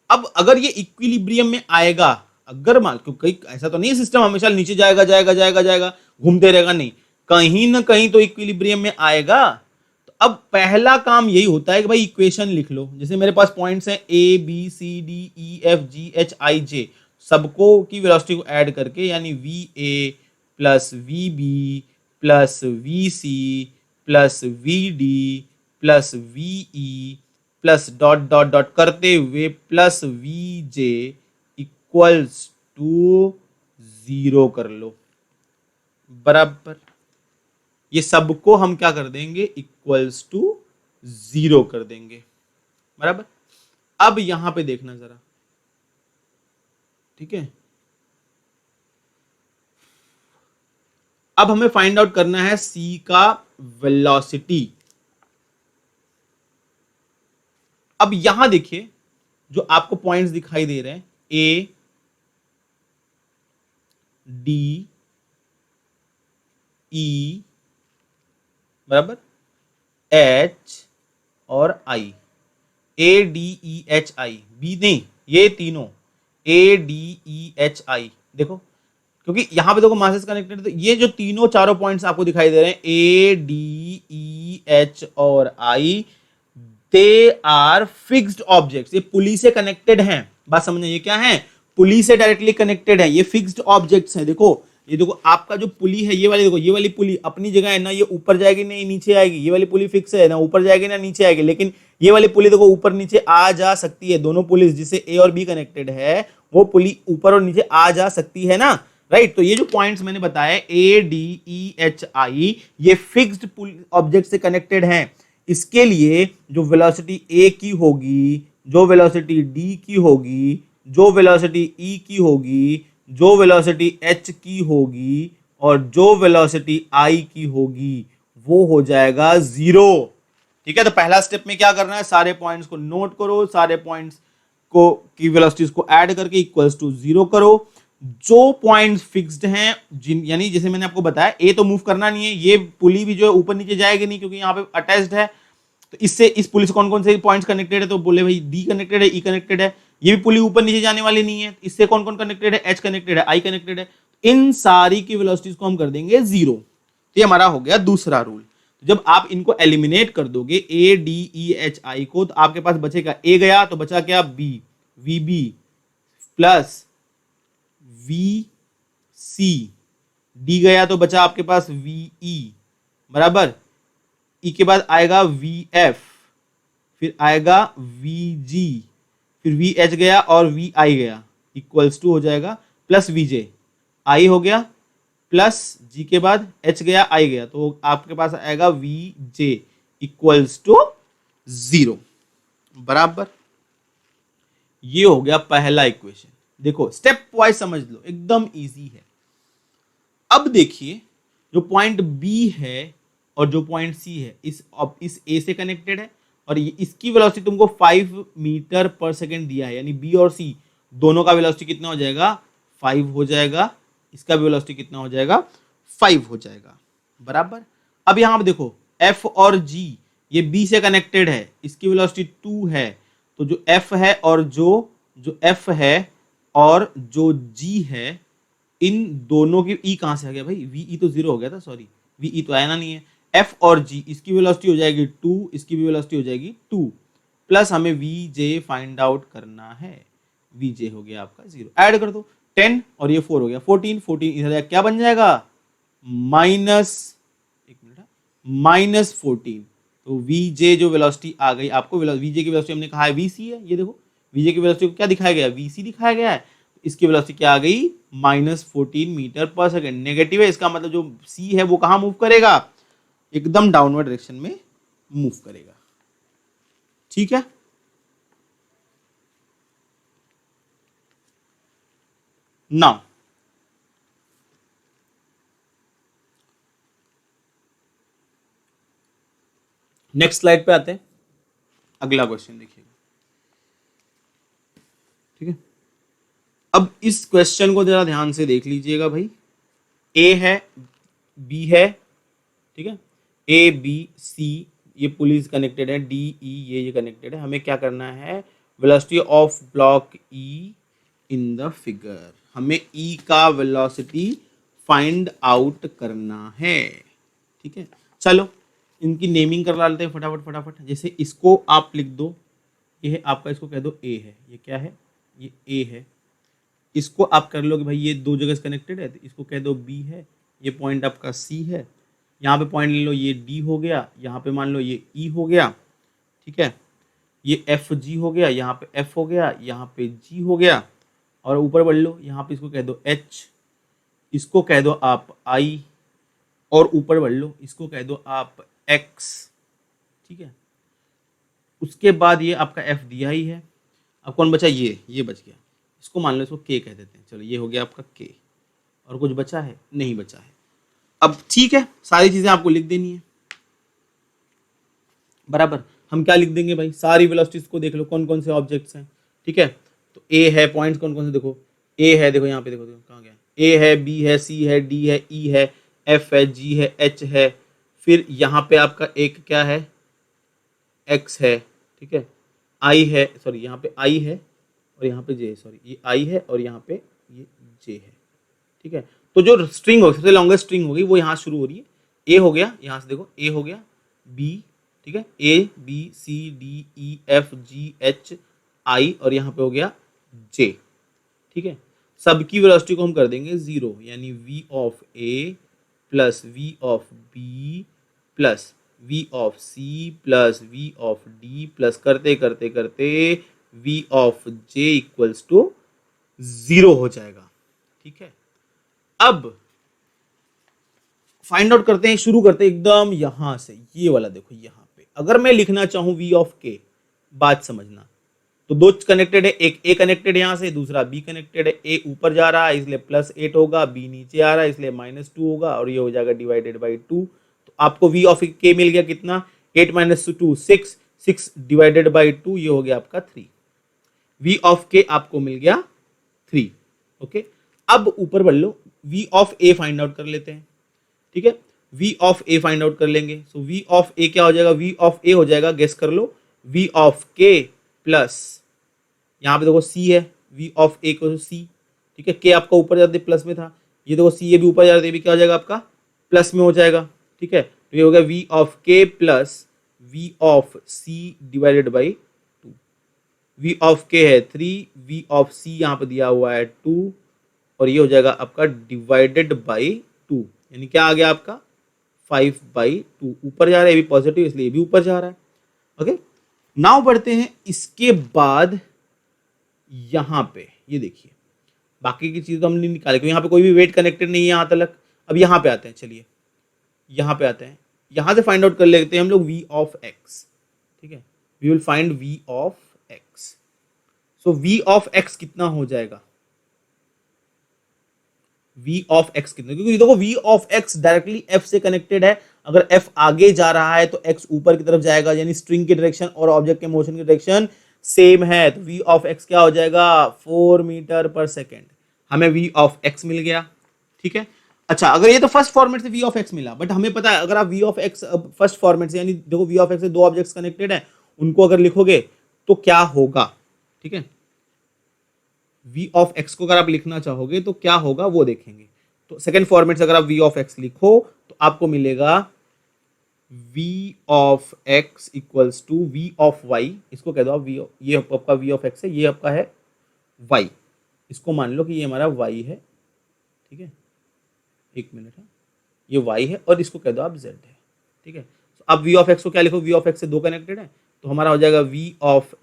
अब अगर ये इक्विलिब्रियम में आएगा, अगर मान, क्योंकि ऐसा तो नहीं है सिस्टम हमेशा नीचे जाएगा घूमते रहेगा, नहीं, कहीं ना कहीं तो इक्विलिब्रियम में आएगा। तो अब पहला काम यही होता है कि भाई इक्वेशन लिख लो। जैसे मेरे पास पॉइंट्स हैं A B C D E F G H I J, सबको की वेलोसिटी को ऐड करके, यानी V A plus V B plus V C plus V D plus V E plus dot dot dot करते हुए plus V J equals to 0 कर लो, बराबर। ये सबको हम क्या कर देंगे, इक्वल्स टू 0 कर देंगे, बराबर। अब यहां पे देखना जरा, ठीक है, अब हमें फाइंड आउट करना है c का वेलोसिटी। अब यहां देखिए, जो आपको पॉइंट्स दिखाई दे रहे हैं, ए डी ई बराबर एच और I, A D E H I, B नहीं, ये तीनों ए डी ई एच आई, देखो, क्योंकि यहां पे देखो मासेस कनेक्टेड, तो ये जो तीनों चारों पॉइंट्स आपको दिखाई दे रहे हैं, ए डी ई एच और आई, दे आर फिक्स्ड ऑब्जेक्ट्स। ये पुली से कनेक्टेड हैं, बात समझना, ये क्या है, पुली से डायरेक्टली कनेक्टेड है, ये फिक्स्ड ऑब्जेक्ट्स हैं। देखो ये देखो, आपका जो पुली है, ये वाली देखो, ये वाली पुली अपनी जगह है ना, ये ऊपर जाएगी ना नीचे आएगी, ये वाली पुली फिक्स है ना, ऊपर जाएगी ना नीचे आएगी। लेकिन ये वाली पुली देखो ऊपर नीचे आ जा सकती है, दोनों पुलिस जिससे ए और बी कनेक्टेड है, वो पुली ऊपर और नीचे आ जा सकती है ना, राइट। तो ये जो पॉइंट्स मैंने बताया ए डी ई एच आई, ये फिक्स्ड ऑब्जेक्ट से कनेक्टेड हैं। इसके लिए जो वेलोसिटी ए की होगी, जो वेलोसिटी डी की होगी, जो वेलोसिटी ई की होगी, जो वेलोसिटी एच की होगी, और जो वेलोसिटी आई की होगी, वो हो जाएगा 0। ठीक है, तो पहला स्टेप में क्या करना है, सारे पॉइंट्स को नोट करो, सारे पॉइंट्स को की वेलोसिटीज को ऐड करके इक्वल्स टू 0 करो। जो पॉइंट्स फिक्स्ड हैं, यानी जैसे मैंने आपको बताया, ए तो मूव करना नहीं है, ये पुली भी जो है ऊपर नीचे जाएगी नहीं, क्योंकि यहाँ पे अटैच्ड है। तो इससे इस पुली से कौन कौन से पॉइंट्स कनेक्टेड है, तो बोले भाई डी कनेक्टेड है, ई कनेक्टेड है, ये भी पुली ऊपर नीचे जाने वाली नहीं है। इससे कौन कौन कनेक्टेड है, एच कनेक्टेड है, आई कनेक्टेड है। इन सारी की वेलोसिटीज को हम कर देंगे 0। तो ये हमारा हो गया दूसरा रूल। जब आप इनको एलिमिनेट कर दोगे ए डी ई एच आई को, तो आपके पास बचेगा ए गया तो बचा क्या, B, V B plus V C, D गया तो बचा आपके पास वी ई, बराबर, ई के बाद आएगा वी एफ, फिर आएगा वी जी, फिर वी एच गया और वी आई गया, इक्वल्स टू हो जाएगा प्लस वी जे, आई हो गया प्लस जी के बाद एच गया आई गया, तो आपके पास आएगा वी जे इक्वल्स टू 0 बराबर। ये हो गया पहला इक्वेशन। देखो स्टेप वाइज समझ लो, एकदम इजी है। अब देखिए जो पॉइंट बी है और जो पॉइंट सी है, इस ए से कनेक्टेड है और ये इसकी वेलोसिटी तुमको 5 मीटर पर सेकेंड दिया है, यानी बी और सी दोनों का वेलोसिटी कितना हो जाएगा 5 हो जाएगा, इसका भी वेलोसिटी कितना हो जाएगा 5 हो जाएगा बराबर। अब यहां पर देखो एफ और जी ये बी से कनेक्टेड है, इसकी वेलोसिटी 2 है, तो जो एफ है और जो एफ है और जो जी है, इन दोनों की ई कहां से आ गया भाई, वी तो 0 हो गया था, सॉरी वी तो आया ना, नहीं है। एफ और जी इसकी वेलोसिटी हो जाएगी 2, इसकी भी वेलोसिटी हो जाएगी 2, प्लस हमें वी जे फाइंड आउट करना है, वी जे हो गया आपका 0, ऐड कर दो 10 और ये 4 हो गया 14, 14 इधर क्या बन जाएगा माइनस, एक मिनट, -14। तो वी जे जो वेलोसिटी आ गई आपको, वी जे की वेलोसिटी हमने कहा है वी सी है, ये देखो वी जे की वेलोसिटी को क्या दिखाया गया वी सी दिखाया गया है, इसकी वेलोसिटी क्या आ गई -14 मीटर पर सेकेंड। नेगेटिव है, इसका मतलब जो सी है वो कहां मूव करेगा, एकदम डाउनवर्ड डायरेक्शन में मूव करेगा, ठीक है। नाउ नेक्स्ट स्लाइड पे आते हैं, अगला क्वेश्चन देखिएगा, ठीक है। अब इस क्वेश्चन को जरा ध्यान से देख लीजिएगा भाई, ए है बी है, ठीक है, ए बी सी ये पुलिस कनेक्टेड है, डी ई ये कनेक्टेड है, हमें क्या करना है velocity of block E in the figure, हमें ई का वेलोसिटी फाइंड आउट करना है, ठीक है। चलो इनकी नेमिंग करवा लेते हैं फटाफट फटाफट, जैसे इसको आप लिख दो, ये है आपका, इसको कह दो ए है, ये क्या है ये ए है, इसको आप कर लो कि भाई ये दो जगह से कनेक्टेड है, तो इसको कह दो बी है, ये पॉइंट आपका सी है, यहाँ पे पॉइंट ले लो ये डी हो गया, यहाँ पे मान लो ये ई हो गया, ठीक है, ये एफ जी हो गया, यहाँ पे एफ हो गया, यहाँ पे जी हो गया, और ऊपर बढ़ लो, यहाँ पे इसको कह दो एच, इसको कह दो आप आई, और ऊपर बढ़ लो इसको कह दो आप एक्स, ठीक है। उसके बाद ये आपका एफ दिया ही है, अब कौन बचा ये बच गया, इसको मान लो इसको के कह देते हैं, चलो ये हो गया आपका के, और कुछ बचा है नहीं बचा है। अब ठीक है सारी चीजें आपको लिख देनी है बराबर, हम क्या लिख देंगे भाई, सारी वेलोसिटीज को देख लो कौन कौन से ऑब्जेक्ट्स हैं, ठीक है। तो ए है, पॉइंट्स कौन कौन से देखो, ए है, देखो यहाँ पे देखो कहाँ गया, ए है, बी है, सी है, डी है, ई है, एफ है, जी है, एच है, फिर यहाँ पे आपका एक क्या है एक्स है, ठीक है, आई है, सॉरी यहाँ पे आई है और यहाँ पे जे है, सॉरी ये आई है और यहाँ पे ये जे है, ठीक है। तो जो स्ट्रिंग होगी सबसे लॉन्गेस्ट स्ट्रिंग होगी वो यहाँ शुरू हो रही है, ए हो गया, यहाँ से देखो ए हो गया, बी, ठीक है, A B C D E F G H I, और यहाँ पे हो गया जे, ठीक है। सबकी वेलोसिटी को हम कर देंगे 0, यानी v of A plus v of B plus v of C plus v of D plus करते करते करते v of J equals to 0 हो जाएगा, ठीक है। अब फाइंड आउट करते हैं, शुरू करते हैं एकदम यहां से, ये वाला देखो यहाँ पे, अगर मैं लिखना चाहूं v ऑफ के, बात समझना, तो दो कनेक्टेड है, एक ए कनेक्टेड यहां से, दूसरा बी कनेक्टेड है, ए ऊपर जा रहा है इसलिए +8 होगा, बी नीचे आ रहा है इसलिए -2 होगा, और ये हो जाएगा डिवाइडेड बाई 2, तो आपको v ऑफ के मिल गया कितना 8 - 2 6, 6 डिवाइडेड बाई 2 ये हो गया आपका 3, v ऑफ के आपको मिल गया 3, ओके। अब ऊपर बढ़ लो, v of A find out कर लेते हैं, ठीक है, v of A find out कर लेंगे, सो v ऑफ ए क्या हो जाएगा, v ऑफ ए हो जाएगा, गेस कर लो, v ऑफ के प्लस यहाँ पे देखो c है, v ऑफ ए को c, ठीक है, k आपका ऊपर जाते प्लस में था, ये देखो c ये भी ऊपर जाते भी क्या हो जाएगा आपका प्लस में हो जाएगा, ठीक है। तो ये हो गया v of k plus v of c divided by 2, v of k है 3, v ऑफ c यहाँ पे दिया हुआ है 2, और ये हो जाएगा आपका डिवाइडेड बाई 2, यानी क्या आ गया आपका 5/2, ऊपर जा रहा है, ये भी पॉजिटिव इसलिए ये भी ऊपर जा रहा है, ओके। नाउ बढ़ते हैं इसके बाद यहां पे, ये देखिए बाकी की चीज तो हमने निकाली क्योंकि यहाँ पे कोई भी वेट कनेक्टेड नहीं है यहाँ तक। अब यहाँ पे आते हैं, चलिए यहाँ पे आते हैं, यहाँ से फाइंड आउट कर लेते हैं हम लोग v ऑफ x। ठीक है, we will find v of x। So v of x कितना हो जाएगा, v ऑफ x कितना, क्योंकि देखो v of x directly f से कनेक्टेड है। अगर f आगे जा रहा है तो x ऊपर की तरफ जाएगा, यानी स्ट्रिंग की डायरेक्शन और ऑब्जेक्ट के मोशन की डायरेक्शन सेम है। तो v ऑफ x क्या हो जाएगा, 4 मीटर पर सेकेंड। हमें v ऑफ x मिल गया। ठीक है, अच्छा अगर ये तो फर्स्ट फॉर्मेट से v ऑफ x मिला, बट हमें पता है अगर आप v of x first format से, यानी देखो v ऑफ x से दो ऑब्जेक्ट्स कनेक्टेड हैं, उनको अगर लिखोगे तो क्या होगा। ठीक है, v ऑफ x को अगर आप लिखना चाहोगे तो क्या होगा वो देखेंगे। तो सेकंड फॉर्मेट से अगर आप v ऑफ x लिखो तो आपको मिलेगा v of x equals to v of y। इसको कह दो आप v, ये आपका v ऑफ x है, ये आपका है y। इसको मान लो कि ये हमारा y है। ठीक है, एक मिनट है, ये y है और इसको कह दो आप z है। ठीक है, तो अब v ऑफ x को क्या लिखो, v ऑफ x से दो कनेक्टेड है तो हमारा हो जाएगा v of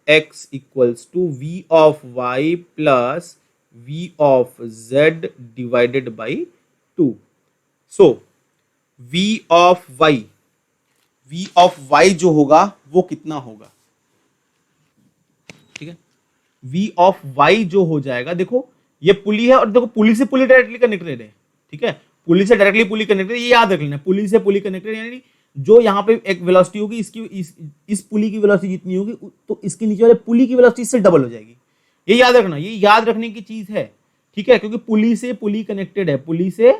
x equals to v of y plus v of z divided by 2। So v of y जो होगा वो कितना होगा। ठीक है, v ऑफ y जो हो जाएगा, देखो ये पुली है और देखो पुली से पुली डायरेक्टली कनेक्टेड है। ठीक है, पुली से डायरेक्टली पुली कनेक्टेड, ये याद रख लेना, पुली से पुली कनेक्टेड, यानी जो यहाँ पे एक वेलोसिटी होगी इसकी इस पुली की वेलोसिटी जितनी होगी तो इसके नीचे वाले पुली की वेलोसिटी इससे डबल हो जाएगी। ये याद रखना, ये याद रखने की चीज है। ठीक है, क्योंकि पुली से पुली कनेक्टेड है, पुली से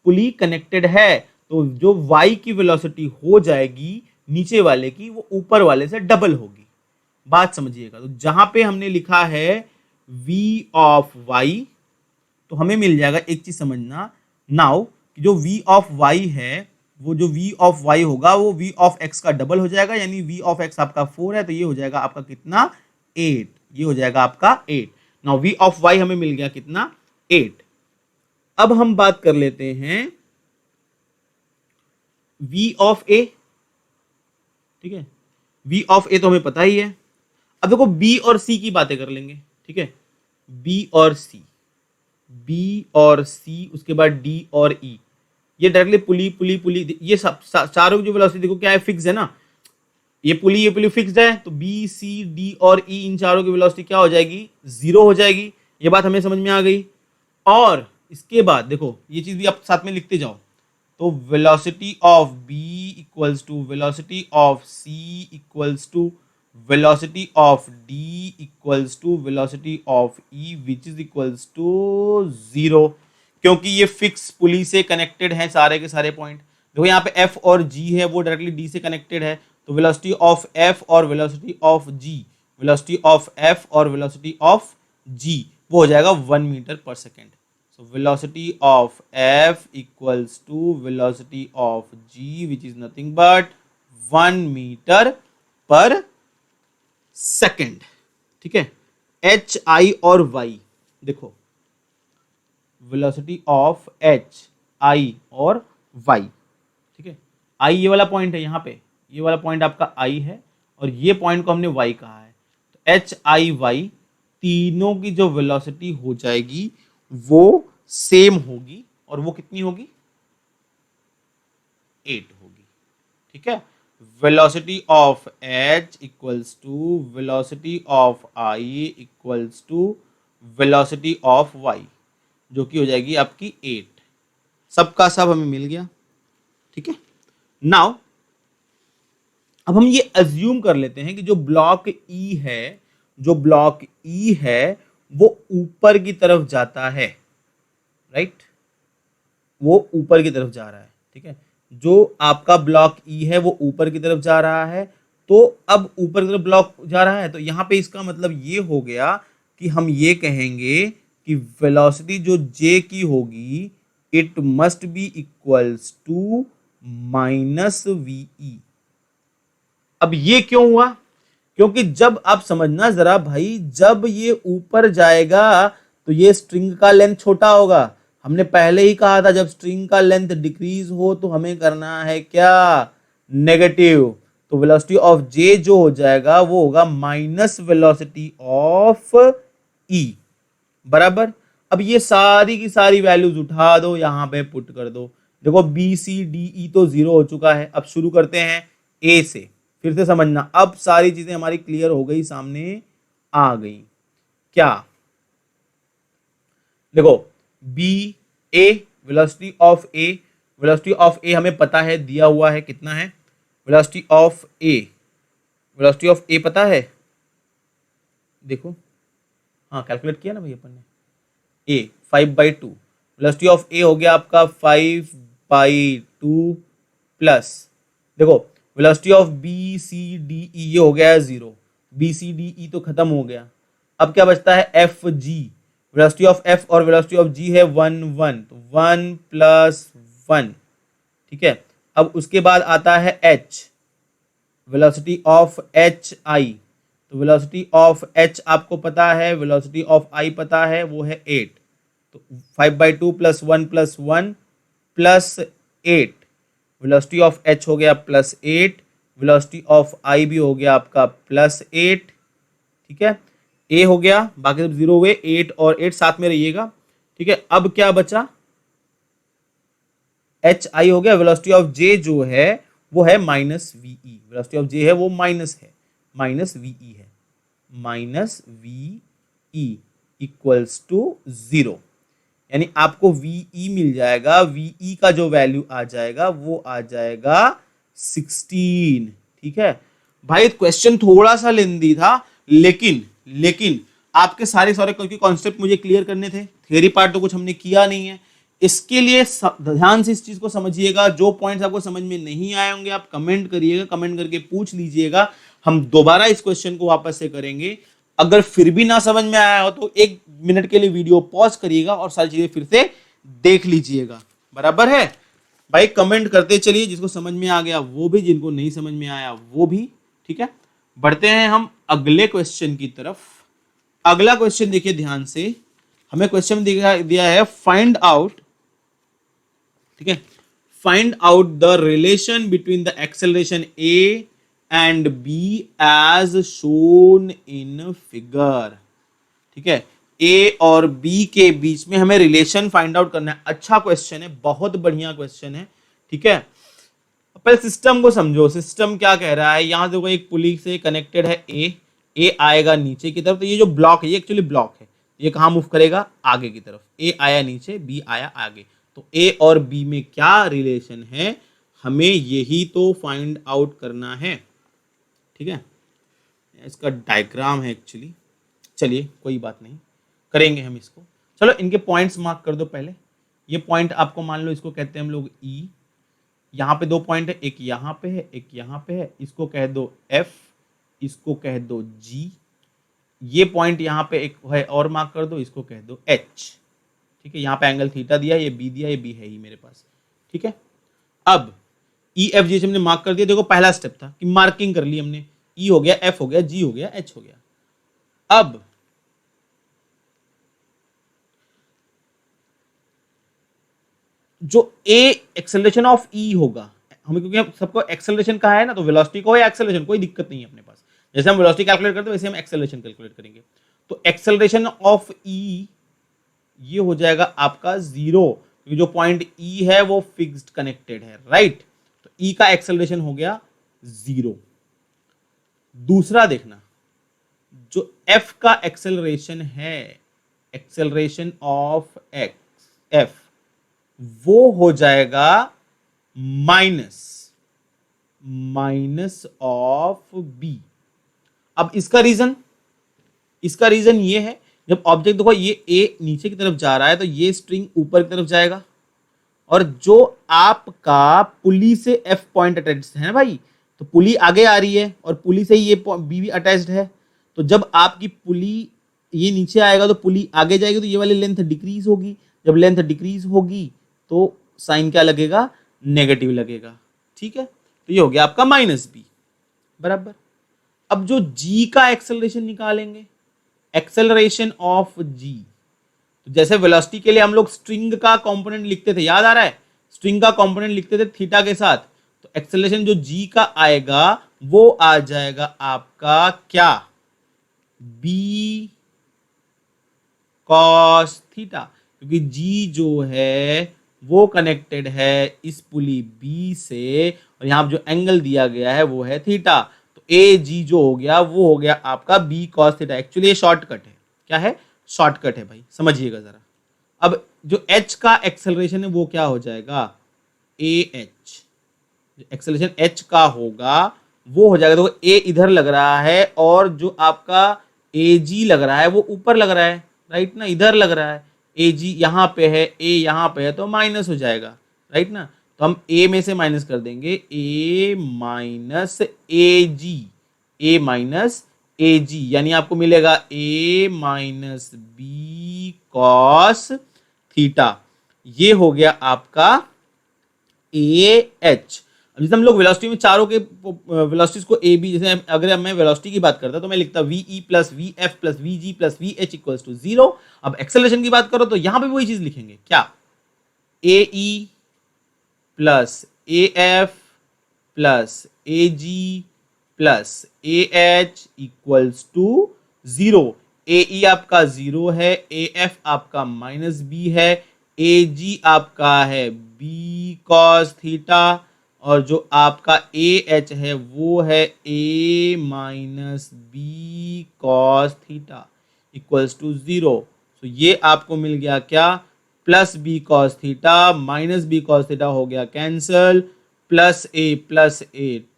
पुली कनेक्टेड है, तो जो y की वेलोसिटी हो जाएगी नीचे वाले की वो ऊपर वाले से डबल होगी। बात समझिएगा, तो जहां पे हमने लिखा है v ऑफ y तो हमें मिल जाएगा, एक चीज समझना नाउ, जो v ऑफ y है वो जो v ऑफ y होगा वो v ऑफ x का डबल हो जाएगा, यानी v ऑफ x आपका 4 है तो ये हो जाएगा आपका कितना 8। ये हो जाएगा आपका 8। नाउ v ऑफ y हमें मिल गया कितना 8। अब हम बात कर लेते हैं v ऑफ a। ठीक है, v ऑफ a तो हमें पता ही है। अब देखो b और c की बातें कर लेंगे। ठीक है, b और c उसके बाद d और e, ये डायरेक्टली पुली पुली पुली, ये सब चारों की जो वेलोसिटी देखो क्या है, फिक्स है ना। ये पुली फिक्स्ड है तो b c d और e इन चारों की वेलोसिटी क्या हो जाएगी, 0 हो जाएगी। ये बात हमें समझ में आ गई। और इसके बाद देखो ये चीज भी आप साथ में लिखते जाओ, तो velocity of b equals to velocity of c equals to velocity of d equals to velocity of e which is equals to 0, क्योंकि ये फिक्स पुली से कनेक्टेड है सारे के सारे पॉइंट। देखो यहाँ पे f और g है वो डायरेक्टली d से कनेक्टेड है, तो वेलोसिटी ऑफ f और velocity of g, velocity of f और वेलोसिटी ऑफ g वो हो जाएगा 1 metre per second. So velocity of f equals to velocity of g which is nothing but 1 metre per second. ठीक है, h i और y, देखो velocity of h i और y। ठीक है, i ये वाला पॉइंट है, यहाँ पे ये वाला पॉइंट आपका i है और ये पॉइंट को हमने y कहा है, तो h i y तीनों की जो वेलोसिटी हो जाएगी वो सेम होगी और वो कितनी होगी 8 होगी। ठीक है, velocity of h equals to velocity of i equals to velocity of y, जो कि हो जाएगी आपकी 8। सबका सब हमें मिल गया। ठीक है, नाउ अब हम ये अज्यूम कर लेते हैं कि जो ब्लॉक E है, जो ब्लॉक E है वो ऊपर की तरफ जाता है, राइट, वो ऊपर की तरफ जा रहा है। ठीक है, जो आपका ब्लॉक E है वो ऊपर की तरफ जा रहा है, तो अब ऊपर की तरफ ब्लॉक जा रहा है तो यहाँ पे इसका मतलब ये हो गया कि हम ये कहेंगे कि वेलोसिटी जो J की होगी it must be equals to minus VE। अब ये क्यों हुआ, क्योंकि जब आप समझना जरा भाई, जब ये ऊपर जाएगा तो ये स्ट्रिंग का लेंथ छोटा होगा। हमने पहले ही कहा था जब स्ट्रिंग का लेंथ डिक्रीज हो तो हमें करना है क्या, नेगेटिव, तो वेलोसिटी ऑफ जे जो हो जाएगा वो होगा माइनस वेलोसिटी ऑफ ई, बराबर। अब ये सारी की सारी वैल्यूज उठा दो, यहां पे पुट कर दो। देखो बी सी डी ई तो जीरो हो चुका है। अब शुरू करते हैं ए से, फिर से समझना। अब सारी चीजें हमारी क्लियर हो गई, सामने आ गई। क्या, देखो B A, velocity of A, velocity of A हमें पता है, दिया हुआ है कितना है velocity of A, velocity of A पता है, देखो हाँ कैलकुलेट किया ना भाई अपन ने। ए 5/2, वेलोसिटी ऑफ ए हो गया आपका 5/2 प्लस, देखो velocity of B C D E ये हो गया है 0, बी सी डी ई तो खत्म हो गया। अब क्या बचता है F G, velocity of F और वेलोसिटी ऑफ जी है 1 1, तो 1 + 1, ठीक है। अब उसके बाद आता है H, velocity of H I, तो वेलोसिटी ऑफ एच आपको पता है, वेलोसिटी ऑफ आई पता है, वो है 8, तो 5/2 + 1 + 1 + 8, वेलोसिटी ऑफ एच हो गया +8, वेलोसिटी ऑफ आई भी हो गया आपका +8, ठीक है। ए हो गया, बाकी सब जीरो हुए, 8 और 8 साथ में रहिएगा, ठीक है। अब क्या बचा, एच आई हो गया, वेलोसिटी ऑफ जे जो है वो है -VE, वेलोसिटी ऑफ जे है वो माइनस है, -VE है, -VE इक्वल्स टू 0, यानी आपको VE मिल जाएगा। VE का जो वैल्यू आ जाएगा वो आ जाएगा 16, ठीक है भाई। क्वेश्चन थोड़ा सा लेंदी था, लेकिन आपके सारे क्योंकि कॉन्सेप्ट मुझे क्लियर करने थे, थियरी पार्ट तो कुछ हमने किया नहीं है। इसके लिए ध्यान से इस चीज को समझिएगा। जो पॉइंट्स आपको समझ में नहीं आए होंगे आप कमेंट करिएगा, कमेंट करके पूछ लीजिएगा, हम दोबारा इस क्वेश्चन को वापस से करेंगे। अगर फिर भी ना समझ में आया हो तो 1 मिनट के लिए वीडियो पॉज करिएगा और सारी चीजें फिर से देख लीजिएगा, बराबर है भाई। कमेंट करते चलिए, जिसको समझ में आ गया वो भी, जिनको नहीं समझ में आया वो भी, ठीक है। बढ़ते हैं हम अगले क्वेश्चन की तरफ। अगला क्वेश्चन देखिए ध्यान से, हमें क्वेश्चन दिया है फाइंड आउट, ठीक है, find out the relation between the acceleration A and B as shown in figure, ठीक है। ए और बी के बीच में हमें रिलेशन फाइंड आउट करना है। अच्छा क्वेश्चन है, बहुत बढ़िया क्वेश्चन है, ठीक है। पहले सिस्टम को समझो, सिस्टम क्या कह रहा है। यहां देखो एक पुली से कनेक्टेड है ए आएगा नीचे की तरफ, तो ये जो ब्लॉक है ये एक्चुअली ब्लॉक है, ये कहां मूव करेगा, आगे की तरफ। ए आया नीचे, बी आया आगे, तो ए और बी में क्या रिलेशन है, हमें यही तो फाइंड आउट करना है, ठीक है। इसका डायग्राम है एक्चुअली, चलिए कोई बात नहीं, करेंगे हम इसको। चलो इनके पॉइंट्स मार्क कर दो पहले। ये पॉइंट आपको मान लो इसको कहते हैं हम लोग ई, यहाँ पे 2 पॉइंट है, एक यहाँ पे है एक यहाँ पे है, इसको कह दो एफ, इसको कह दो जी। ये पॉइंट यहाँ पे एक है और मार्क कर दो, इसको कह दो एच, ठीक है। यहाँ पे एंगल थीटा दिया, ये बी दिया, ये बी है ही मेरे पास, ठीक है। अब ई एफ जी हमने मार्क कर दिया। देखो पहला स्टेप था कि मार्किंग कर ली हमने, ई हो गया, एफ हो गया, जी हो गया, एच हो गया। अब जो ए एक्सेलरेशन ऑफ ई होगा, हमें क्योंकि सबको एक्सेलरेशन कहा है ना, तो वेलोसिटी को या एक्सेलरेशन कोई दिक्कत नहीं है अपने पास। जैसे हम वेलोसिटी कैलकुलेट करते हैं वैसे हम एक्सेलरेशन कैलकुलेट करेंगे। तो एक्सेलरेशन ऑफ ई ये हो जाएगा आपका 0, क्योंकि जो पॉइंट ई है वो फिक्स्ड कनेक्टेड है, राइट। तो ई का एक्सेलरेशन हो गया 0। दूसरा देखना, जो एफ का एक्सेलरेशन है, एक्सेलरेशन ऑफ एफ, वो हो जाएगा माइनस ऑफ बी। अब इसका रीजन ये है, जब ऑब्जेक्ट देखो ये ए नीचे की तरफ जा रहा है तो ये स्ट्रिंग ऊपर की तरफ जाएगा, और जो आपका पुली से एफ पॉइंट अटैच्ड है ना भाई, तो पुली आगे आ रही है और पुली से ये बी भी अटैच्ड है। तो जब आपकी पुली ये नीचे आएगा तो पुली आगे जाएगी, तो ये वाली लेंथ डिक्रीज होगी। जब लेंथ डिक्रीज होगी तो साइन क्या लगेगा, नेगेटिव लगेगा, ठीक है। तो ये हो गया आपका -b, बराबर। अब जो g का एक्सेलरेशन निकालेंगे, एक्सेलरेशन ऑफ g, तो जैसे वेलोसिटी के लिए हम लोग स्ट्रिंग का कंपोनेंट लिखते थे, याद आ रहा है, स्ट्रिंग का कंपोनेंट लिखते थे थीटा के साथ, तो तो एक्सेलरेशन जो g का आएगा वो आ जाएगा आपका क्या, b cos थीटा, क्योंकि g जो है वो कनेक्टेड है इस पुली b से, और यहां पर जो एंगल दिया गया है वो है थीटा, तो ए जी जो हो गया वो हो गया आपका b cos थीटा। एक्चुअली ये शॉर्टकट है, क्या है, शॉर्टकट है भाई, समझिएगा जरा। अब जो h का एक्सेलरेशन है वो क्या हो जाएगा, ए एच, एक्सेलरेशन h का होगा वो हो जाएगा, देखो a इधर लग रहा है और जो आपका ए जी लग रहा है वो ऊपर लग रहा है, राइट ना, इधर लग रहा है, ए जी यहाँ पे है, ए यहाँ पे है, तो माइनस हो जाएगा, राइट ना। तो हम a में से माइनस कर देंगे, a minus A G, A minus A G, यानी आपको मिलेगा a minus B cos theta, ये हो गया आपका ए एच। जैसे हम लोग वेलोसिटी में चारों के वेलोसिटीज को ए बी, जैसे अगर मैं वेलोसिटी की बात करता तो मैं लिखता V E plus V F plus V G plus V H equals to 0। अब एक्सेलरेशन की बात करो तो यहां पे वही चीज लिखेंगे, क्या, A E plus A F plus A G plus A H equals to 0। A E आपका 0 है, ए एफ आपका माइनस बी है, ए जी आपका है बी कॉस थीटा, और जो आपका ए एच है वो है A minus B cos theta equals to 0। तो ये आपको मिल गया क्या, plus B cos theta minus B cos theta हो गया cancel, plus A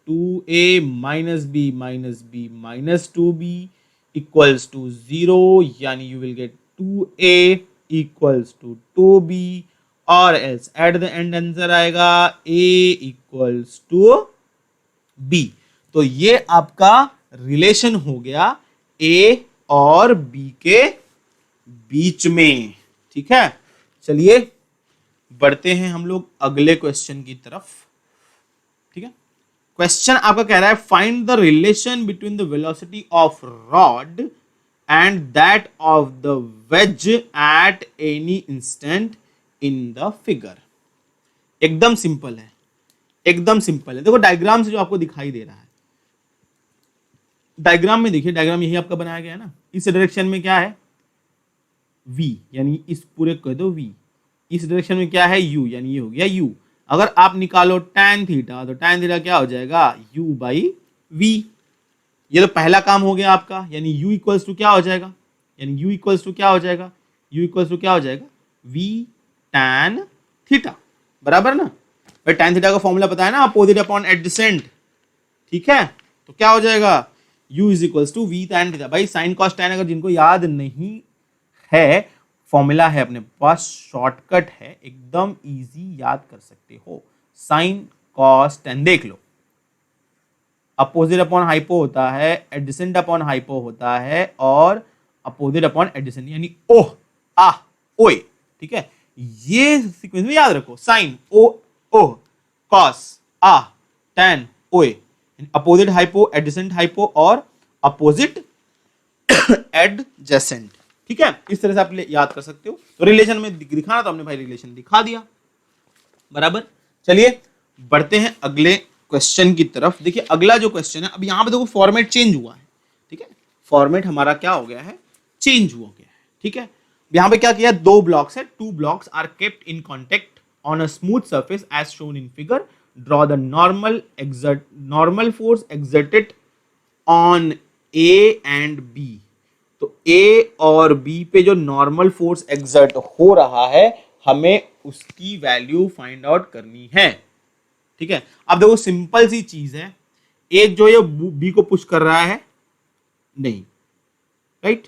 2a minus B minus 2b equals to 0, यानी you will get 2a equals to 2b, और else at the end answer आएगा a इक्वल्स टू b। तो ये आपका relation हो गया a और b के बीच में, ठीक है। चलिए बढ़ते हैं हम लोग अगले क्वेश्चन की तरफ, ठीक है। क्वेश्चन आपका कह रहा है find the relation between the velocity of rod and that of the ways at any instant in the figure. एकदम सिंपल है, एकदम सिंपल है। देखो डायग्राम से जो आपको दिखाई दे रहा है, डायग्राम में देखिए, डायग्राम यही आपका बनाया गया है ना, इस डायरेक्शन में क्या है v, यानी इस पूरे कह दो v, इस डायरेक्शन में क्या है u, यानी ये हो गया u। अगर आप निकालो tan थीटा तो tan थीटा क्या हो जाएगा u बाई v। ये तो पहला काम हो गया आपका, यानी u इक्वल्स टू क्या हो जाएगा, यानी u इक्वल्स टू क्या हो जाएगा, u इक्वल्स टू क्या हो जाएगा v tan थीटा, बराबर ना। भाई tan थीटा का फॉर्मूला पता है ना, अपोजिट अपॉन एडजेसेंट, ठीक है। तो क्या हो जाएगा u is equals to v tan theta. भाई साइन कॉस tan अगर जिनको याद नहीं है, फॉर्मूला है अपने पास, शॉर्टकट है, एकदम इजी याद कर सकते हो। साइन कॉस tan देख लो, अपोजिट अपॉन हाइपो होता है, एडजेसेंट अपॉन हाइपो होता है, और अपोजिट अपॉन एडजेसेंट यानी ओह आ ओए, ठीक है। ये सीक्वेंस में याद रखो, साइन ओ ओह, कॉस आ, tan ओए, अपोजिट हाइपो, एडजेसेंट हाइपो और अपोजिट एडजेसेंट, ठीक है। इस तरह से आप याद कर सकते हो। तो रिलेशन में दिखाना तो हमने भाई रिलेशन दिखा दिया, बराबर। चलिए बढ़ते हैं अगले क्वेश्चन की तरफ। देखिए अगला जो क्वेश्चन है, अब यहां पे देखो फॉर्मेट चेंज हुआ है, ठीक है। फॉर्मेट हमारा क्या हो गया है, चेंज हो गया है, ठीक है। यहां पे क्या किया, दो ब्लॉक्स है, two blocks are kept in contact on a smooth surface as shown in figure, draw the normal force exerted on A and B. तो ए और बी पे जो नॉर्मल फोर्स एक्सर्ट हो रहा है, हमें उसकी वैल्यू फाइंड आउट करनी है, ठीक है। अब देखो सिंपल सी चीज है, ए जो ये बी को पुश कर रहा है, नहीं, राइट।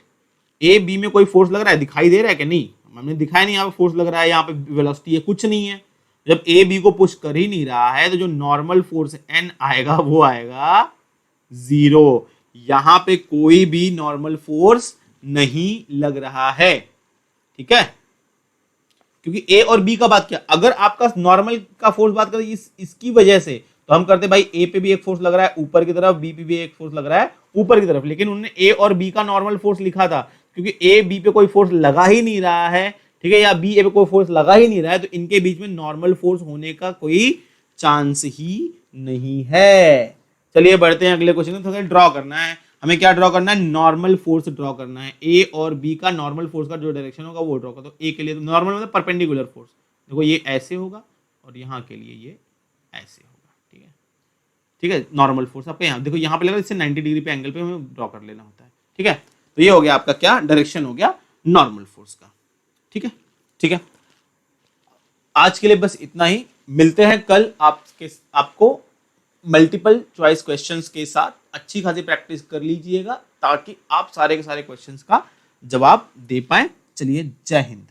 ए बी में कोई फोर्स लग रहा है, दिखाई दे रहा है कि नहीं, हमने दिखाया नहीं यहाँ पे फोर्स लग रहा है, यहाँ पे वेलोसिटी है, कुछ नहीं है। जब ए बी को पुश कर ही नहीं रहा है तो जो नॉर्मल फोर्स एन आएगा वो आएगा 0। यहां पे कोई भी नॉर्मल फोर्स नहीं लग रहा है, ठीक है, क्योंकि ए और बी का बात किया। अगर आपका नॉर्मल का फोर्स बात करें इसकी वजह से, तो हम करते भाई ए पे भी एक फोर्स लग रहा है ऊपर की तरफ, बी पे भी एक फोर्स लग रहा है ऊपर की तरफ, लेकिन उन्होंने ए और बी का नॉर्मल फोर्स लिखा था, क्योंकि ए बी पे कोई फोर्स लगा ही नहीं रहा है, ठीक है, या बी ए पे कोई फोर्स लगा ही नहीं रहा है, तो इनके बीच में नॉर्मल फोर्स होने का कोई चांस ही नहीं है। चलिए बढ़ते हैं अगले क्वेश्चन में। थोड़ा ड्रॉ करना है हमें। क्या ड्रॉ करना है? नॉर्मल फोर्स ड्रॉ करना है। ए और बी का नॉर्मल फोर्स का जो डायरेक्शन होगा वो ड्रॉ कर दो। ए के लिए तो नॉर्मल मतलब परपेंडिकुलर फोर्स, देखो ये ऐसे होगा और यहाँ के लिए ये ऐसे होगा। ठीक है, ठीक है। नॉर्मल फोर्स आपका यहाँ देखो, यहाँ पे लगा, इससे 90 डिग्री पे एंगल पे हमें ड्रॉ कर लेना होता है। ठीक है, तो ये हो गया आपका क्या डायरेक्शन हो गया नॉर्मल फोर्स का। ठीक है, ठीक है। आज के लिए बस इतना ही। मिलते हैं कल आपको मल्टीपल चॉइस क्वेश्चंस के साथ। अच्छी खासी प्रैक्टिस कर लीजिएगा ताकि आप सारे के सारे क्वेश्चंस का जवाब दे पाए। चलिए, जय हिंद।